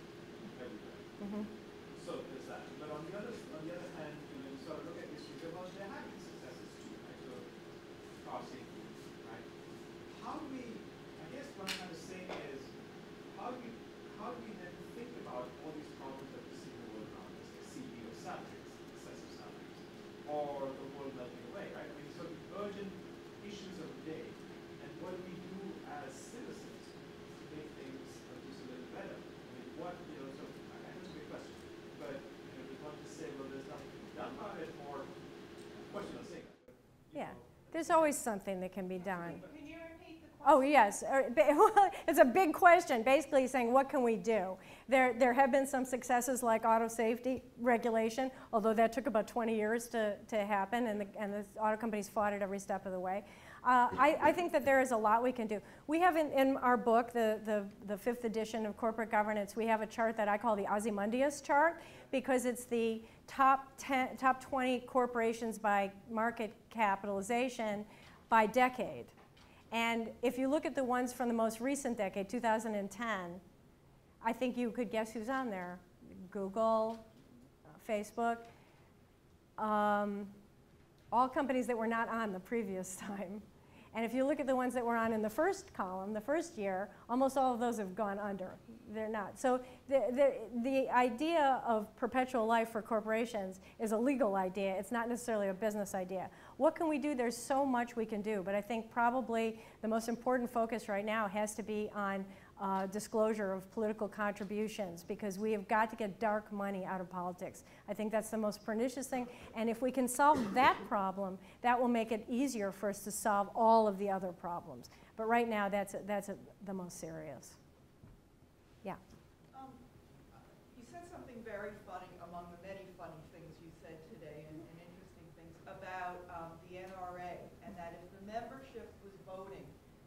everywhere. Mm-hmm. So there's that. But on the other hand, you sort of look at history, well, there have been successes too, right? So car safety, right? How do we? I guess what I'm trying to say is, how do we then think about all these problems that we see in the world around us, like CEO salaries, excessive salaries, or the world melting away, right? I mean, so the urgent issues of the day, and what do we do as citizens to make things just a little better? I mean, so I know it's a big question, but we want to say, well, there's nothing to be done about it, or, of course you're not saying that, but, Yeah. There's always something that can be done. Can you repeat the question? Oh, yes. It's a big question, basically saying, what can we do? There have been some successes like auto safety regulation, although that took about 20 years to happen, and the auto companies fought it every step of the way. I think that there is a lot we can do. We have in our book, the 5th edition of Corporate Governance, we have a chart that I call the Ozymandias chart, because it's the top 20 corporations by market capitalization by decade. And if you look at the ones from the most recent decade, 2010, I think you could guess who's on there. Google, Facebook, all companies that were not on the previous time. And if you look at the ones that were on in the first column, the first year, almost all of those have gone under. They're not. So the idea of perpetual life for corporations is a legal idea. It's not necessarily a business idea. What can we do? There's so much we can do. But I think probably the most important focus right now has to be on disclosure of political contributions, because we have got to get dark money out of politics. I think that's the most pernicious thing. And if we can solve that problem, that will make it easier for us to solve all of the other problems. But right now, that's the most serious. Yeah. You said something very funny among the many funny things you said today, and interesting things about the NRA, and that if the membership was voting,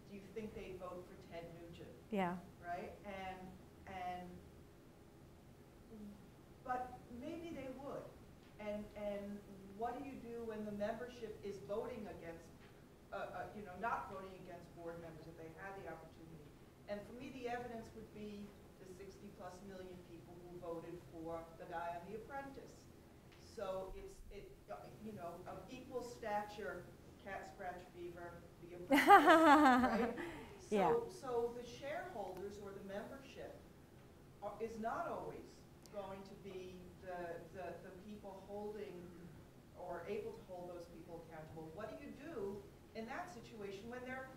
do you think they'd vote for Ted Nugent? Yeah. Right? But maybe they would. And what do you do when the membership is voting against, not voting against board members if they had the opportunity? And for me, the evidence would be the 60+ million people who voted for the guy on The Apprentice. So of equal stature, cat scratch fever, The Apprentice, right? So the shareholders or the membership is not always going to be the people holding or able to hold those people accountable. What do you do in that situation when they're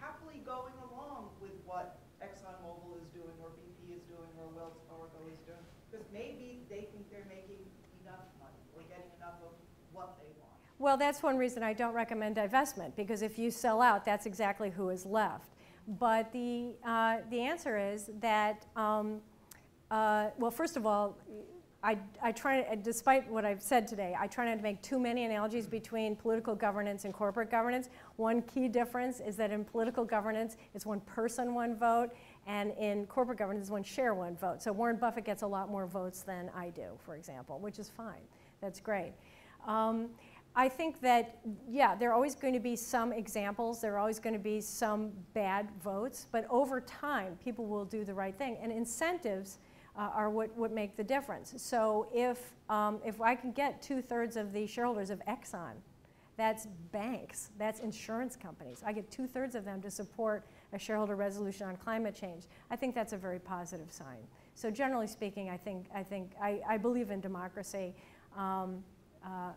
happily going along with what ExxonMobil is doing or BP is doing or Wells Fargo is doing? Because maybe they think they're making enough money or getting enough of what they want. Well, that's one reason I don't recommend divestment, because if you sell out, that's exactly who is left. But the answer is that, well, first of all, I try, despite what I've said today, I try not to make too many analogies between political governance and corporate governance. One key difference is that in political governance, it's one person, one vote, and in corporate governance, it's one share, one vote. So Warren Buffett gets a lot more votes than I do, for example, which is fine. That's great. I think that, yeah, there are always going to be some examples. There are always going to be some bad votes. But over time, people will do the right thing. And incentives are what make the difference. So if I can get 2/3 of the shareholders of Exxon, that's banks, that's insurance companies. I get 2/3 of them to support a shareholder resolution on climate change. I think that's a very positive sign. So generally speaking, I believe in democracy.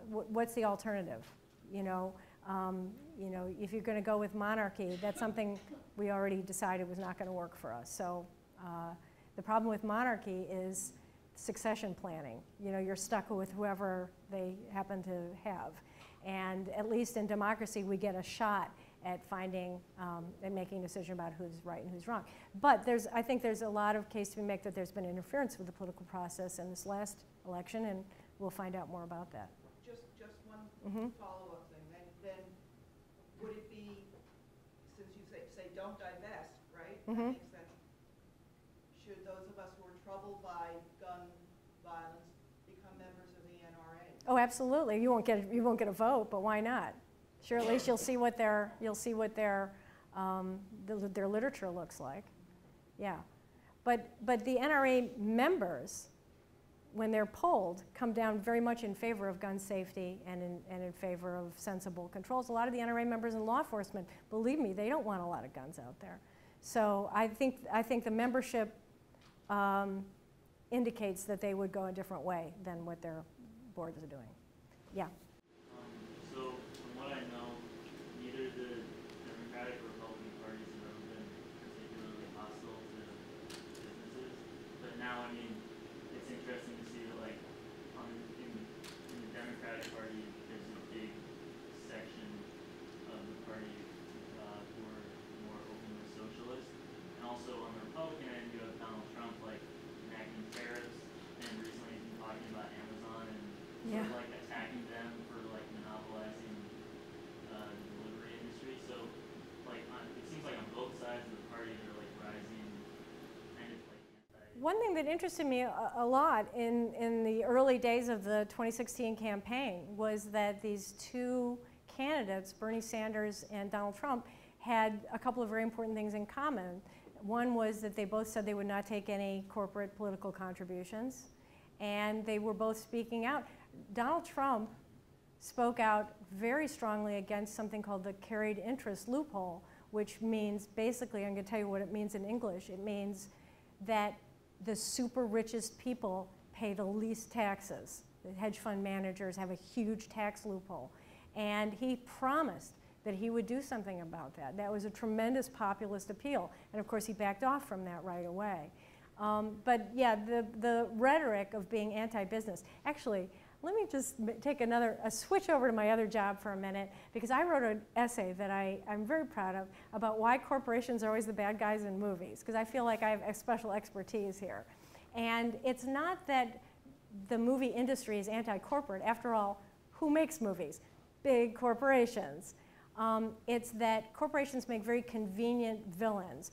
What's the alternative? If you're going to go with monarchy, that's something we already decided was not going to work for us. So the problem with monarchy is succession planning. You're stuck with whoever they happen to have. And at least in democracy, we get a shot at finding and making a decision about who's right and who's wrong. But I think there's a lot of case to be made that there's been interference with the political process in this last election, and we'll find out more about that. Just one follow-up thing. Then would it be, since you say don't divest, right? That makes sense. Should those of us who are troubled by gun violence become members of the NRA? Oh, absolutely. You won't get a vote, but why not? Sure, at least you'll see what their literature looks like. Yeah, but the NRA members, when they're polled, come down very much in favor of gun safety and in favor of sensible controls. A lot of the NRA members in law enforcement, believe me, they don't want a lot of guns out there. So I think the membership indicates that they would go a different way than what their boards are doing. Yeah. So from what I know, neither the Democratic or Republican parties have ever been particularly hostile to businesses. But now, I mean, it's interesting to see that, like, in the Democratic Party, there's a big section of the party who are more openly socialist. And also on the Republican end, you have Donald Trump, like, enacting tariffs, and recently he's been talking about Amazon and sort of, like, attacking them for, like, monopolizing the delivery industry. So one thing that interested me a lot in the early days of the 2016 campaign was that these two candidates, Bernie Sanders and Donald Trump, had a couple of very important things in common. One was that they both said they would not take any corporate political contributions, and they were both speaking out. Donald Trump spoke out very strongly against something called the carried interest loophole, which means, basically, I'm going to tell you what it means in English. It means that the super richest people pay the least taxes. The hedge fund managers have a huge tax loophole. And he promised that he would do something about that. That was a tremendous populist appeal. And of course, he backed off from that right away. But yeah, the rhetoric of being anti-business. Actually, let me just take a switch over to my other job for a minute, because I wrote an essay that I'm very proud of about why corporations are always the bad guys in movies, because I feel like I have a special expertise here. And it's not that the movie industry is anti-corporate. After all, who makes movies? Big corporations. It's that corporations make very convenient villains.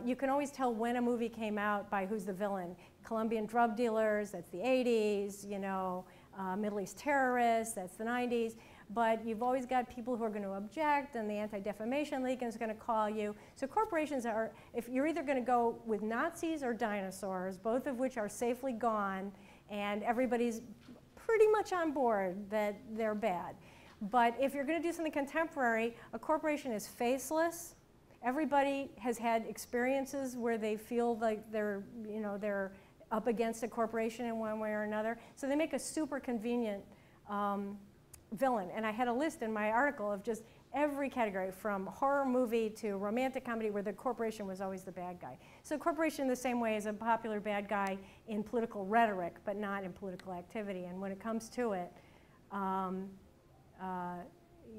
You can always tell when a movie came out by who's the villain. Colombian drug dealers, that's the 80s, you know, Middle East terrorists, that's the 90s. But you've always got people who are going to object, and the Anti-Defamation League is going to call you. So corporations are, if you're either going to go with Nazis or dinosaurs, both of which are safely gone, and everybody's pretty much on board that they're bad. But if you're going to do something contemporary, a corporation is faceless. Everybody has had experiences where they feel like they're up against a corporation in one way or another. So they make a super convenient villain. And I had a list in my article of just every category, from horror movie to romantic comedy, where the corporation was always the bad guy. So corporation, the same way, is a popular bad guy in political rhetoric, but not in political activity. And when it comes to it,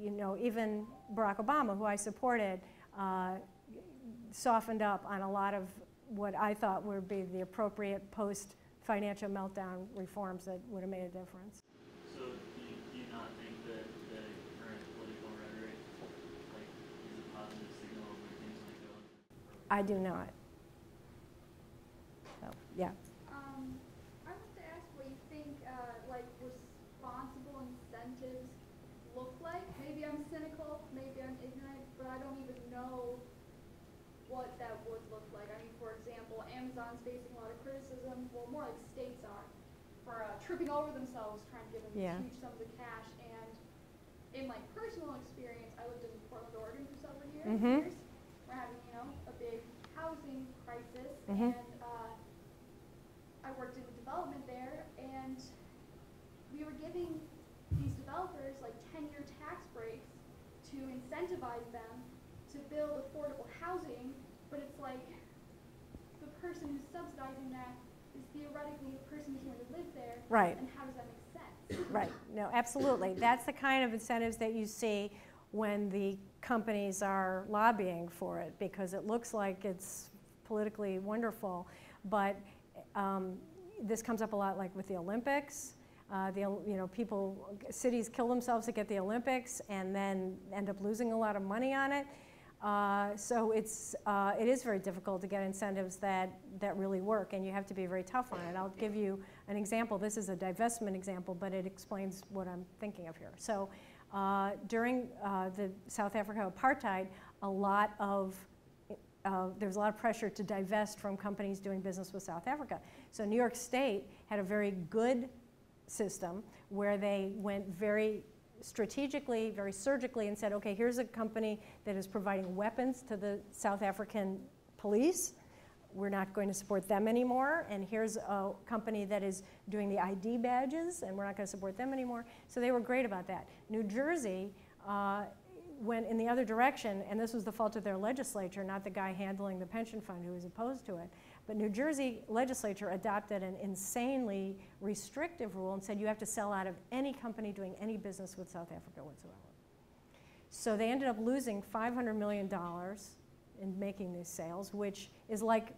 you know, even Barack Obama, who I supported, softened up on a lot of what I thought would be the appropriate post-financial meltdown reforms that would have made a difference. So do you not think that the current political rhetoric is a positive signal of where things might go? I do not. So, yeah. I want to ask what you think responsible incentives look like. Maybe I'm cynical, maybe I'm ignorant, but I don't even know what that would look like. I mean, for example, Amazon's facing a lot of criticism, well, more like states are, for tripping over themselves trying to give them huge sums of cash. And in my personal experience, I lived in Portland, Oregon for several years. We're having, you know, a big housing crisis, and I worked in development there, and we were giving these developers like 10-year tax breaks to incentivize them to build affordable housing, but it's like the person who's subsidizing that is theoretically the person who's going to live there. Right. And how does that make sense? Right. No, absolutely. That's the kind of incentives that you see when the companies are lobbying for it, because it looks like it's politically wonderful. But this comes up a lot, like with the Olympics. Cities kill themselves to get the Olympics and then end up losing a lot of money on it. So it is very difficult to get incentives that really work, and you have to be very tough on it. I'll give you an example. This is a divestment example, but it explains what I'm thinking of here. So during the South Africa apartheid, there was a lot of pressure to divest from companies doing business with South Africa. So New York State had a very good system where they went very strategically, very surgically, and said, okay, here's a company that is providing weapons to the South African police. We're not going to support them anymore. And here's a company that is doing the ID badges, and we're not going to support them anymore. So they were great about that. New Jersey went in the other direction, and this was the fault of their legislature, not the guy handling the pension fund who was opposed to it. But New Jersey legislature adopted an insanely restrictive rule and said you have to sell out of any company doing any business with South Africa whatsoever. So they ended up losing $500 million in making these sales, which is like,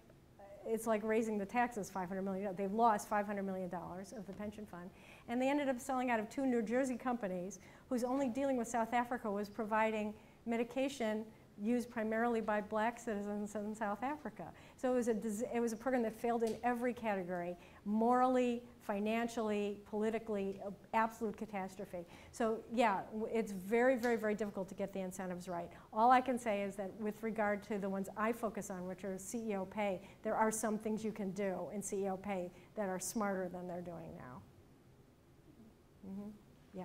it's like raising the taxes $500 million. They've lost $500 million of the pension fund. And they ended up selling out of 2 New Jersey companies whose only dealing with South Africa was providing medication used primarily by black citizens in South Africa. So it was a program that failed in every category, morally, financially, politically, absolute catastrophe. So yeah, it's very, very, very difficult to get the incentives right. All I can say is that with regard to the ones I focus on, which are CEO pay, there are some things you can do in CEO pay that are smarter than they're doing now. Mm-hmm. Yeah.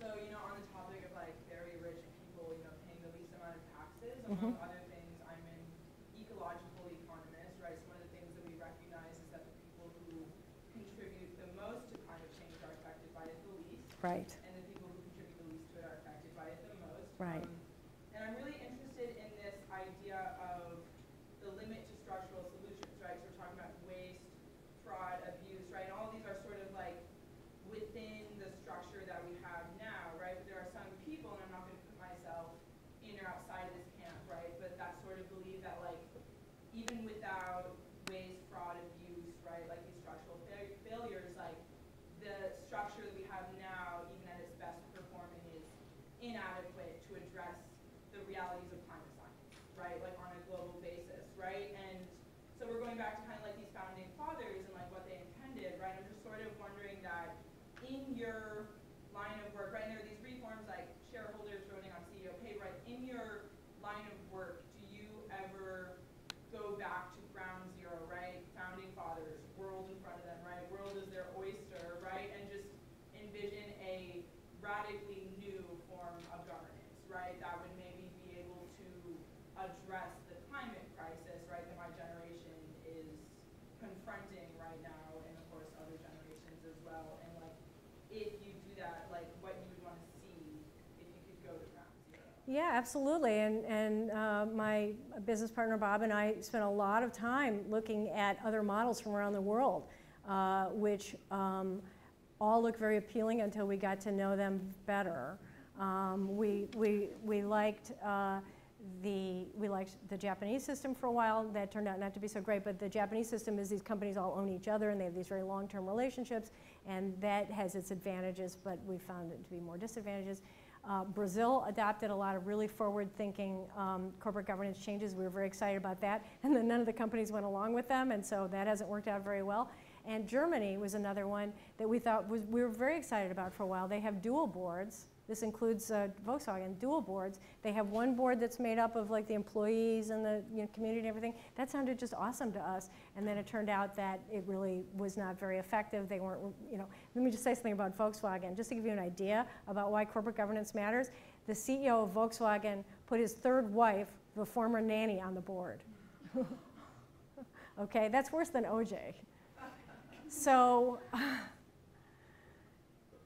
So, you know, on the topic of like very rich people, you know, paying the least amount of taxes, among other things, I'm an ecological economist, right? So one of the things that we recognize is that the people who contribute the most to climate change are affected by it the least. Right. And the people who contribute the least to it are affected by it the most. Right. And I'm really interested in this idea of the limit to structural solutions, right? So we're talking about waste, fraud, abuse, right? And all of these are sort of like within the structure that we have now, right? But there are some people, and I'm not going to put myself in or outside of this camp, right? But that sort of believe that like even without waste, fraud, abuse, right? Like these structural failures, like the structure that we have now, even at its best performing, is inadequate to address the realities of climate science, right? Like on a global basis, right? And so we're going back to kind of like these founding fathers and like what they intended, right? I'm just sort of wondering that in your line of work, right, and there are these reforms like shareholders voting on CEO pay, right, in your line of work, do you ever go back to ground zero, right, founding fathers, world in front of them, right, world is their oyster, right, and just envision a radically new form of governance, right, that would maybe be able to address the climate crisis, right, that my generation is confronting right now, and of course other generations as well, and like, if you do that, like what you would want to see if you could go to ground zero. Yeah, absolutely. And my business partner Bob and I spent a lot of time looking at other models from around the world, which all look very appealing until we got to know them better. We liked the Japanese system for a while. That turned out not to be so great, but the Japanese system is these companies all own each other and they have these very long-term relationships, and that has its advantages, but we found it to be more disadvantages. Brazil adopted a lot of really forward-thinking corporate governance changes. We were very excited about that, and then none of the companies went along with them, and so that hasn't worked out very well. And Germany was another one that we thought we were very excited about for a while. They have dual boards. This includes Volkswagen, dual boards. They have one board that's made up of like the employees and the community and everything. That sounded just awesome to us. And then it turned out that it really was not very effective. They weren't, let me just say something about Volkswagen, just to give you an idea about why corporate governance matters. The CEO of Volkswagen put his third wife, the former nanny, on the board. Okay, that's worse than OJ.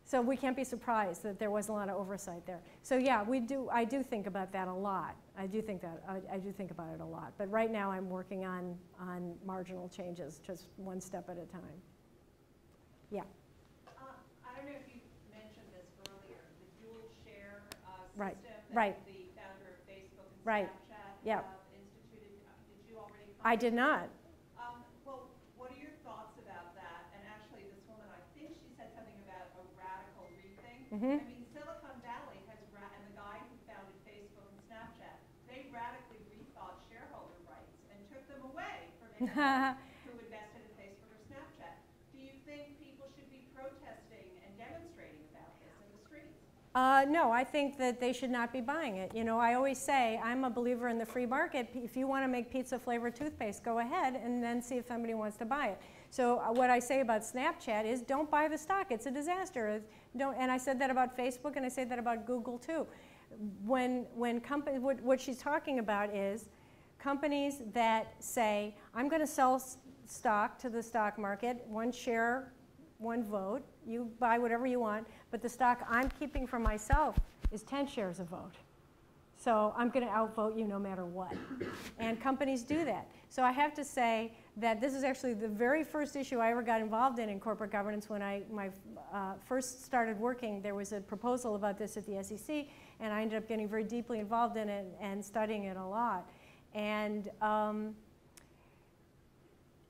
So we can't be surprised that there wasn't a lot of oversight there. So yeah, I do think about that a lot. I do think about it a lot. But right now I'm working on marginal changes, just one step at a time. Yeah. I don't know if you mentioned this earlier, the dual share system Right. that Right. the founder of Facebook and Right. Snapchat Yep. Instituted. Did you already? I did not. Well, what are your thoughts about that? And actually, this woman, I think she said something about a radical rethink. Mm-hmm. I mean, Silicon Valley has, and the guy who founded Facebook and Snapchat, they radically rethought shareholder rights and took them away from anyone who invested in Facebook or Snapchat. Do you think people should be protesting and demonstrating about this in the streets? No, I think that they should not be buying it. I always say I'm a believer in the free market. If you want to make pizza-flavored toothpaste, go ahead and then see if somebody wants to buy it. So what I say about Snapchat is don't buy the stock. It's a disaster. And I said that about Facebook, and I say that about Google too. What she's talking about is companies that say, I'm going to sell stock to the stock market, one share, one vote. You buy whatever you want, but the stock I'm keeping for myself is 10 shares a vote. So I'm going to outvote you no matter what. And companies do that. So I have to say that this is actually the very first issue I ever got involved in corporate governance. When I first started working, there was a proposal about this at the SEC, and I ended up getting very deeply involved in it and studying it a lot. And I'm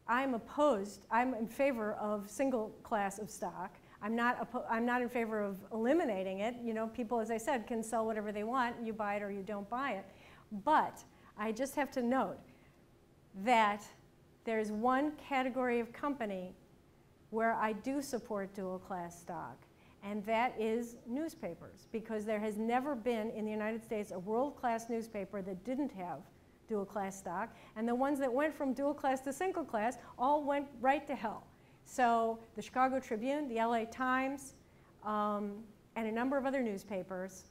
in favor of single class of stock. I'm not in favor of eliminating it. You know, people, as I said, can sell whatever they want. You buy it or you don't buy it. But I just have to note that there's one category of company where I do support dual class stock, and that is newspapers, because there has never been in the United States a world-class newspaper that didn't have dual class stock, and the ones that went from dual class to single class all went right to hell. So the Chicago Tribune, the LA Times, and a number of other newspapers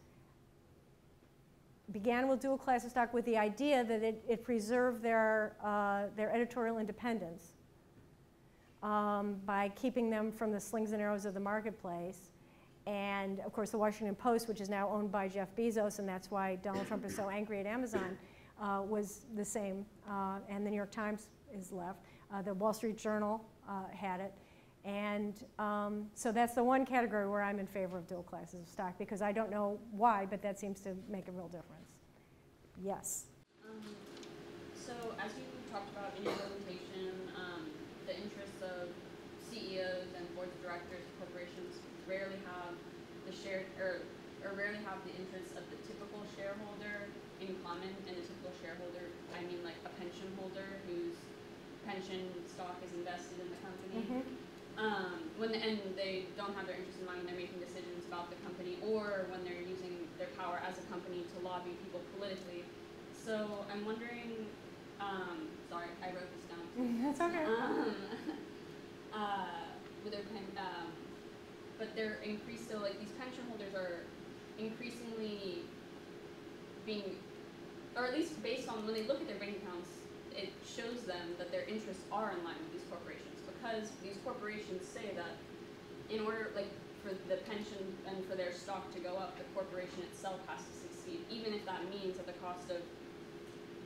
began with dual class of stock with the idea that it preserved their editorial independence by keeping them from the slings and arrows of the marketplace. And of course the Washington Post, which is now owned by Jeff Bezos, and that's why Donald Trump is so angry at Amazon, was the same, and the New York Times is left. The Wall Street Journal had it. And so that's the one category where I'm in favor of dual classes of stock, because I don't know why, but that seems to make a real difference. Yes? So as you talked about in your presentation, the interests of CEOs and boards of directors of corporations rarely have the rarely have the interests of the typical shareholder in common. And the typical shareholder, I mean like a pension holder whose pension stock is invested in the company. Mm-hmm. And they don't have their interest in mind when they're making decisions about the company, or when they're using their power as a company to lobby people politically. So I'm wondering, sorry, I wrote this down. That's okay. But they're increased, so like these pension holders are increasingly being, or at least based on when they look at their bank accounts, it shows them that their interests are in line with these corporations, because these corporations say that in order, like, for the pension and for their stock to go up, the corporation itself has to succeed, even if that means at the cost of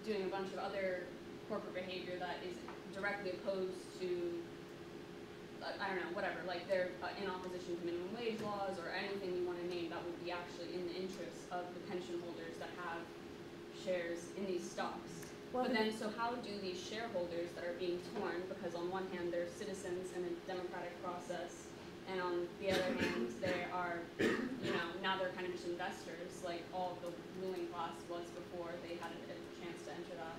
doing a bunch of other corporate behavior that is directly opposed to, I don't know, whatever, like they're in opposition to minimum wage laws or anything you want to name that would be actually in the interests of the pension holders that have shares in these stocks. Well, but then, so how do these shareholders that are being torn, because on one hand they're citizens in a democratic process, and on the other hand they are, you know, now they're kind of just investors, like all of the ruling class was before they had a chance to enter that.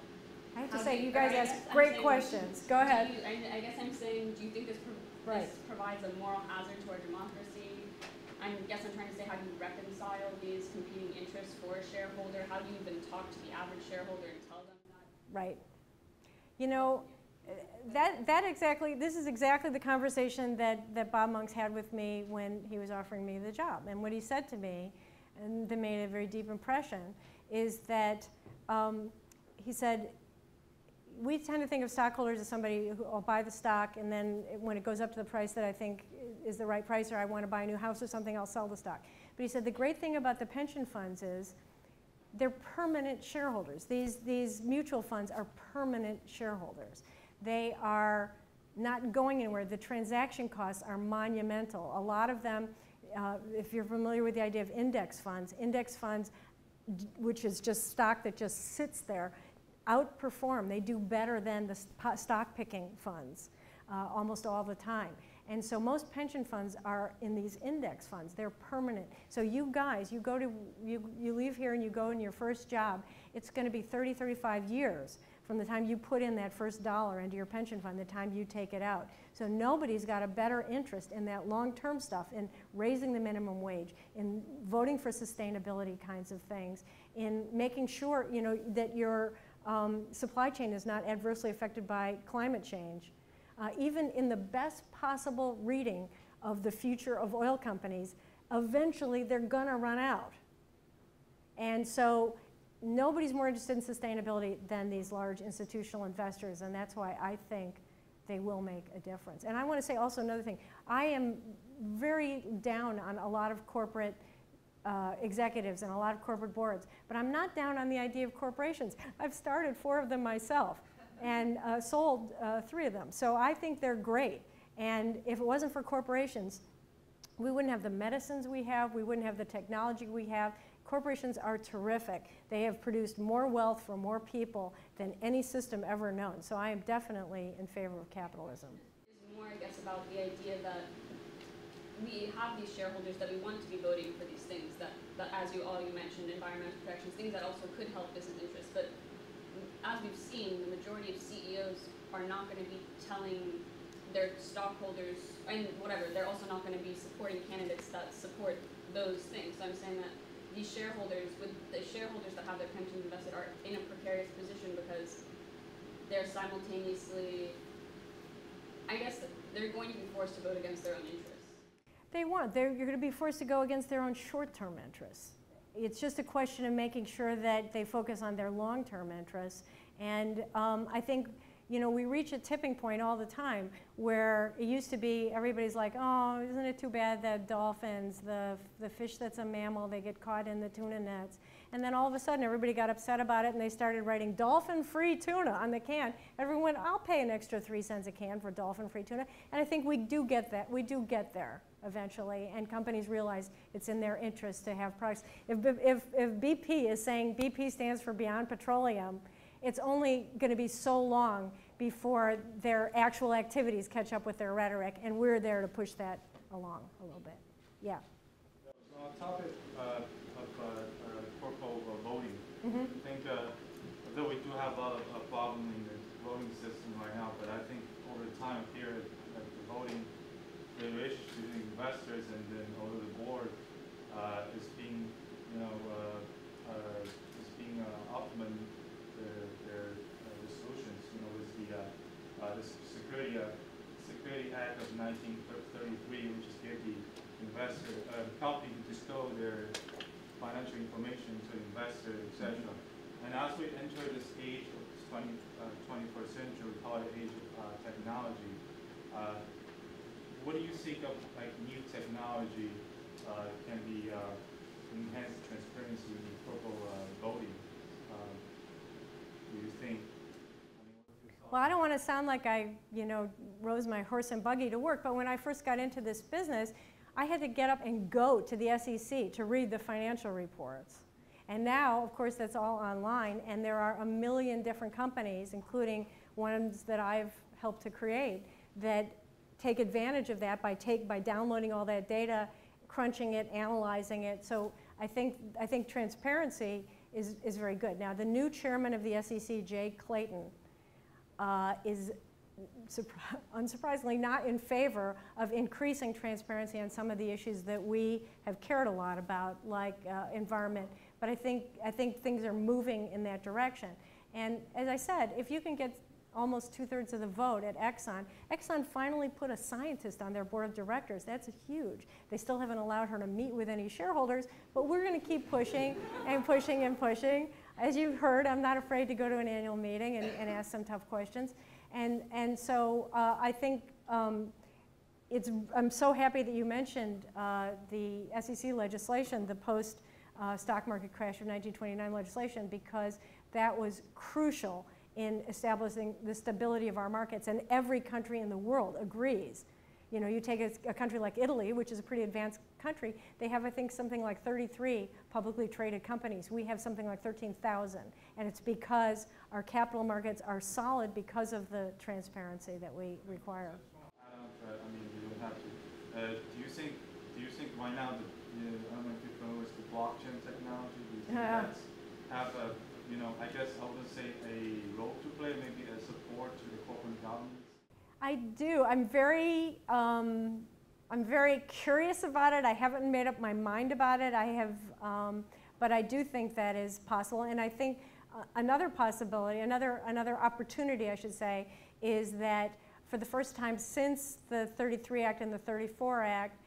I have to say, you guys ask great questions. Go ahead. I guess I'm saying, do you think this provides a moral hazard to our democracy? I guess I'm trying to say, how do you reconcile these competing interests for a shareholder? How do you even talk to the average shareholder and tell them that? Right. You know, this is exactly the conversation that Bob Monks had with me when he was offering me the job. And what he said to me, and that made a very deep impression, is that he said, we tend to think of stockholders as somebody who will buy the stock, and then when it goes up to the price that I think is the right price, or I want to buy a new house or something, I'll sell the stock. But he said the great thing about the pension funds is they're permanent shareholders. These mutual funds are permanent shareholders. They are not going anywhere. The transaction costs are monumental. A lot of them, if you're familiar with the idea of index funds, which is just stock that just sits there, outperform. They do better than the stock picking funds almost all the time. And so most pension funds are in these index funds. They're permanent. So you guys, you leave here and you go in your first job, it's going to be 30, 35 years from the time you put in that first dollar into your pension fund, the time you take it out. So nobody's got a better interest in that long-term stuff, in raising the minimum wage, in voting for sustainability kinds of things, in making sure, you know, that your supply chain is not adversely affected by climate change. Even in the best possible reading of the future of oil companies, eventually they're gonna run out. And so nobody's more interested in sustainability than these large institutional investors, and that's why I think they will make a difference. And I want to say also another thing. I am very down on a lot of corporate executives and a lot of corporate boards, but I'm not down on the idea of corporations. I've started 4 of them myself and sold 3 of them. So I think they're great. And if it wasn't for corporations, we wouldn't have the medicines we have, we wouldn't have the technology we have. Corporations are terrific. They have produced more wealth for more people than any system ever known. So I am definitely in favor of capitalism. It's more, I guess, about the idea that we have these shareholders that we want to be voting for these things that as you mentioned, environmental protections, things that also could help business interests. But as we've seen, the majority of CEOs are not going to be telling their stockholders, and whatever, they're also not going to be supporting candidates that support those things. So I'm saying that these shareholders, with the shareholders that have their pensions invested, are in a precarious position because they're simultaneously, I guess, they're going to be forced to vote against their own interests. They won't. You're going to be forced to go against their own short-term interests. It's just a question of making sure that they focus on their long-term interests. And I think, you know, we reach a tipping point all the time where it used to be everybody's like, oh, isn't it too bad that dolphins, the fish that's a mammal, they get caught in the tuna nets. And then all of a sudden everybody got upset about it and they started writing dolphin-free tuna on the can. Everyone, I'll pay an extra 3 cents a can for dolphin-free tuna. And I think we do get that. We do get there eventually, and companies realize it's in their interest to have products. If BP is saying BP stands for Beyond Petroleum, it's only going to be so long before their actual activities catch up with their rhetoric, and we're there to push that along a little bit. Yeah. So on the topic of corporate voting, I think although we do have a lot of problem in the voting system right now, but I think over the time period that the voting, the relationship between investors and then over the board is being, you know, is being optimum their solutions. You know, with the Security Act of 1933, which is gave the investor company to disclose their financial information to investors, etc. And as we enter this age of 21st century, we call it age of technology. What do you think of like new technology can be enhance transparency in corporate voting? Do you think? Well, I don't want to sound like I, you know, rose my horse and buggy to work, but when I first got into this business, I had to get up and go to the SEC to read the financial reports. And now, of course, that's all online, and there are a million different companies, including ones that I've helped to create, that take advantage of that by downloading all that data, crunching it, analyzing it. So I think transparency is very good. Now, the new chairman of the SEC, Jay Clayton, is unsurprisingly not in favor of increasing transparency on some of the issues that we have cared a lot about, like environment. But I think things are moving in that direction. And as I said, if you can get almost 2/3 of the vote at Exxon finally put a scientist on their board of directors. That's huge. They still haven't allowed her to meet with any shareholders, but we're going to keep pushing and pushing and pushing. As you've heard, I'm not afraid to go to an annual meeting and ask some tough questions. And so I think I'm so happy that you mentioned the SEC legislation, the post stock market crash of 1929 legislation, because that was crucial in establishing the stability of our markets, and every country in the world agrees. You know, you take a country like Italy, which is a pretty advanced country, they have, I think, something like 33 publicly traded companies. We have something like 13,000, and it's because our capital markets are solid because of the transparency that we require. I mean, you don't have to. Do you think right now, I don't know if you're familiar with the blockchain technology, do you think that's have a, you know, I guess I would say a role to play, maybe a support to the corporate governance? I do. I'm very curious about it. I haven't made up my mind about it. But I do think that is possible. And I think another possibility, another opportunity, I should say, is that for the first time since the 33 Act and the 34 Act,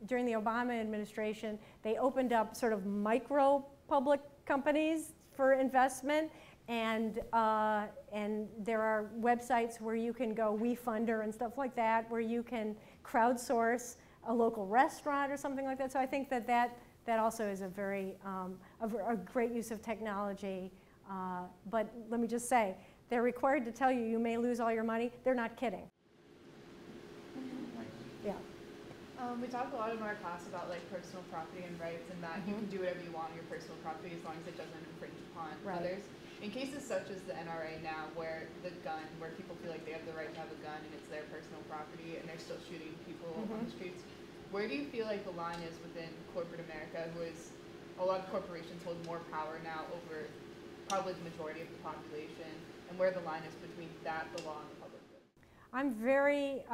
during the Obama administration, they opened up sort of micro public companies for investment, and there are websites where you can go, WeFunder and stuff like that, where you can crowdsource a local restaurant or something like that. So I think that also is a very a great use of technology. But let me just say, they're required to tell you you may lose all your money. They're not kidding. Yeah. We talk a lot in our class about like personal property and rights, and that you can do whatever you want on your personal property as long as it doesn't infringe upon others. In cases such as the NRA now, where people feel like they have the right to have a gun and it's their personal property, and they're still shooting people on the streets, where do you feel like the line is within corporate America, who is, a lot of corporations hold more power now over probably the majority of the population, and where the line is between that, the law, and the public good? I'm very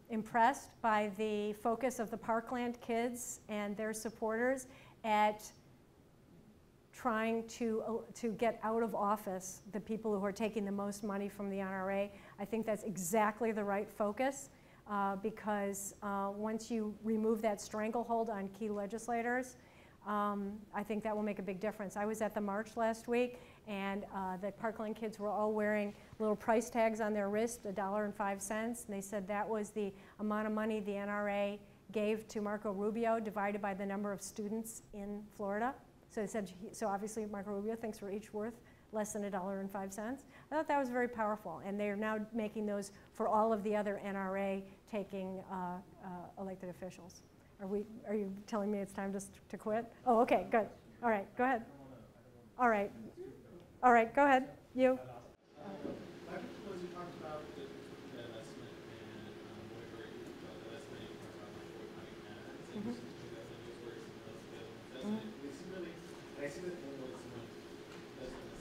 impressed by the focus of the Parkland kids and their supporters at trying to get out of office the people who are taking the most money from the NRA. I think that's exactly the right focus because once you remove that stranglehold on key legislators, I think that will make a big difference. I was at the march last week, and the Parkland kids were all wearing little price tags on their wrist, $1.05, and they said that was the amount of money the NRA gave to Marco Rubio divided by the number of students in Florida. So they said, so obviously Marco Rubio thinks we're each worth less than $1.05. I thought that was very powerful, and they are now making those for all of the other NRA taking elected officials. Are you telling me it's time to quit? Oh, okay, good. All right, go ahead. All right. All right, go ahead. You. I suppose you talked about the divestment and whatever divestment you talked about boycotting ads. And you seem to me that's where some of those investment. They seem really, I see that one was someone investment.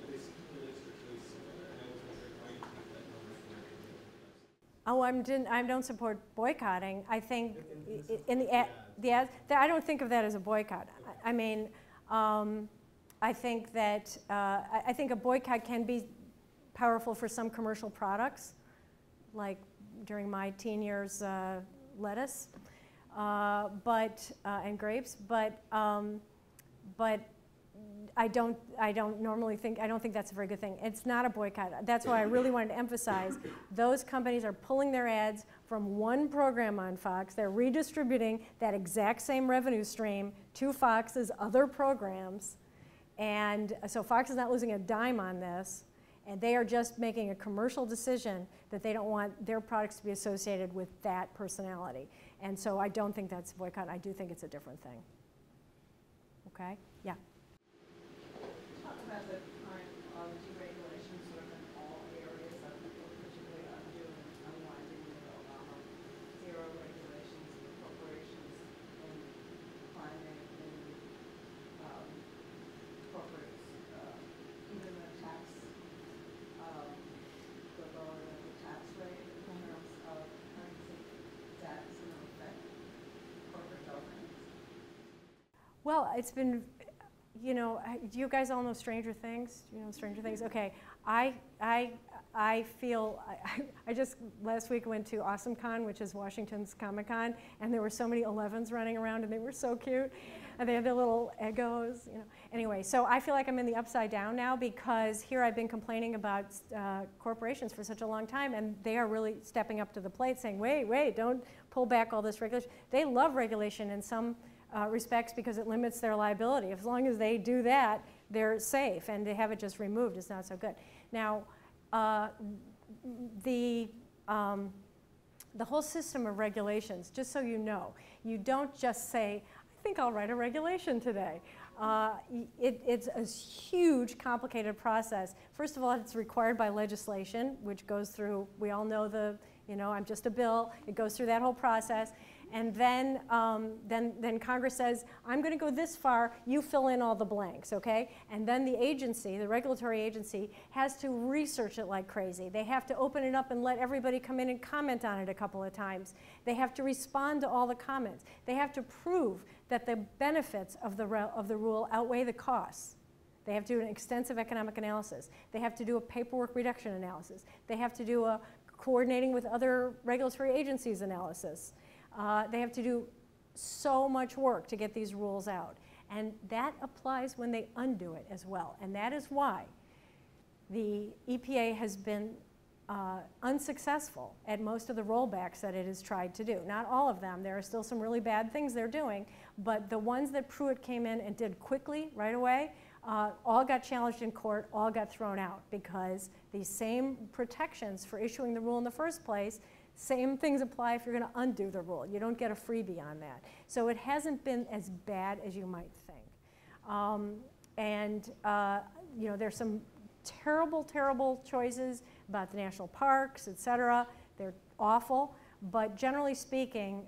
They seem really strictly similar. And I was wondering why you think that number is more. Oh, I don't support boycotting. I think in the ads, I don't think of that as a boycott. I mean, I think that I think a boycott can be powerful for some commercial products, like during my teen years, lettuce, and grapes. But I don't normally think, I don't think that's a very good thing. It's not a boycott. That's why I really wanted to emphasize those companies are pulling their ads from one program on Fox. They're redistributing that exact same revenue stream to Fox's other programs. And so Fox is not losing a dime on this. And they are just making a commercial decision that they don't want their products to be associated with that personality. And so I don't think that's a boycott. I do think it's a different thing. Okay? Yeah. Talk about the current deregulation sort of in all areas of particularly undoing and unwinding the zero regulations for corporations and climate and corporates, even the tax, the lowering of the tax rate in terms of currency tax and affect corporate governance. Well, it's been, you know, do you guys all know Stranger Things? Do you know Stranger Things? Okay, I feel, I just last week went to AwesomeCon, which is Washington's Comic-Con, and there were so many 11s running around, and they were so cute, and they had their little Eggos, you know. Anyway, so I feel like I'm in the upside down now because here I've been complaining about corporations for such a long time, and they are really stepping up to the plate saying, wait, don't pull back all this regulation. They love regulation in some respects because it limits their liability. As long as they do that, they're safe, and to have it just removed is not so good. Now, the whole system of regulations, just so you know, you don't just say, I think I'll write a regulation today. It's a huge, complicated process. First of all, it's required by legislation, which goes through, we all know I'm just a bill. It goes through that whole process. And then Congress says, I'm going to go this far, you fill in all the blanks, okay? And then the agency, the regulatory agency, has to research it like crazy. They have to open it up and let everybody come in and comment on it a couple of times. They have to respond to all the comments. They have to prove that the benefits of the rule outweigh the costs. They have to do an extensive economic analysis. They have to do a paperwork reduction analysis. They have to do a coordinating with other regulatory agencies analysis. They have to do so much work to get these rules out. And that applies when they undo it as well. And that is why the EPA has been unsuccessful at most of the rollbacks that it has tried to do. Not all of them. There are still some really bad things they're doing. But the ones that Pruitt came in and did quickly, right away, all got challenged in court, all got thrown out because these same protections for issuing the rule in the first place, same things apply if you're going to undo the rule. You don't get a freebie on that. So it hasn't been as bad as you might think. There's some terrible, terrible choices about the national parks, et cetera. They're awful. But generally speaking,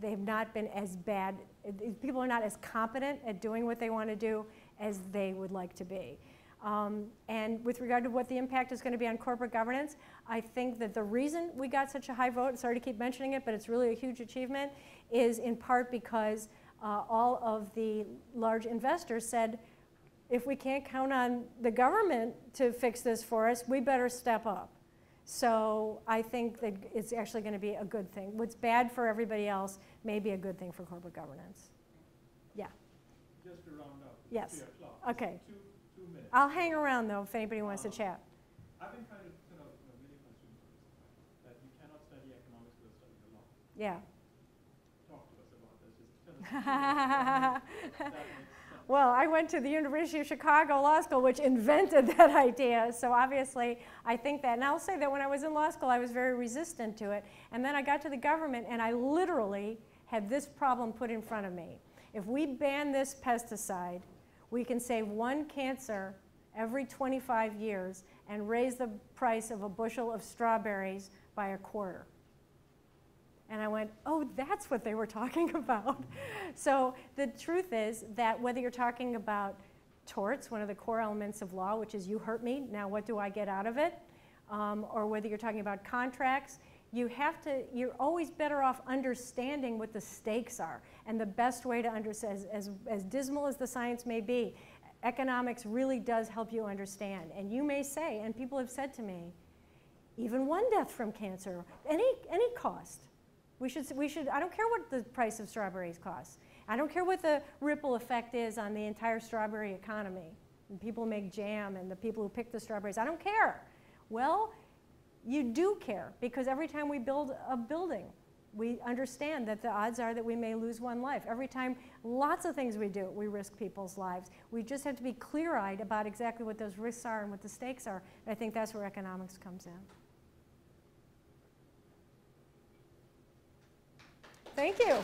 they've not been as bad. People are not as competent at doing what they want to do as they would like to be. And with regard to what the impact is going to be on corporate governance, I think that the reason we got such a high vote, sorry to keep mentioning it, but it's really a huge achievement, is in part because all of the large investors said, if we can't count on the government to fix this for us, we better step up. So I think that it's actually going to be a good thing. What's bad for everybody else may be a good thing for corporate governance. Yeah. Just to round up. Yes. 3 o'clock. Okay. Two minutes. I'll hang around though if anybody wants to chat. I've been trying to sort of really consume that you cannot study economics without studying the law. Yeah. Talk to us about this. Just tell us. That makes sense. Well, I went to the University of Chicago Law School, which invented that idea. So obviously, I think that. And I'll say that when I was in law school, I was very resistant to it. And then I got to the government, and I literally had this problem put in front of me. If we ban this pesticide, we can save 1 cancer every 25 years and raise the price of a bushel of strawberries by 1/4. And I went, oh, that's what they were talking about. So the truth is that whether you're talking about torts, one of the core elements of law, which is you hurt me, now what do I get out of it? Or whether you're talking about contracts, you're always better off understanding what the stakes are. And the best way to understand, as dismal as the science may be, economics really does help you understand. And you may say, and people have said to me, even 1 death from cancer, any cost. We should, I don't care what the price of strawberries costs. I don't care what the ripple effect is on the entire strawberry economy. And people make jam and the people who pick the strawberries, I don't care. Well, you do care because every time we build a building, we understand that the odds are that we may lose 1 life. Every time, lots of things we do, we risk people's lives. We just have to be clear-eyed about exactly what those risks are and what the stakes are. And I think that's where economics comes in. Thank you.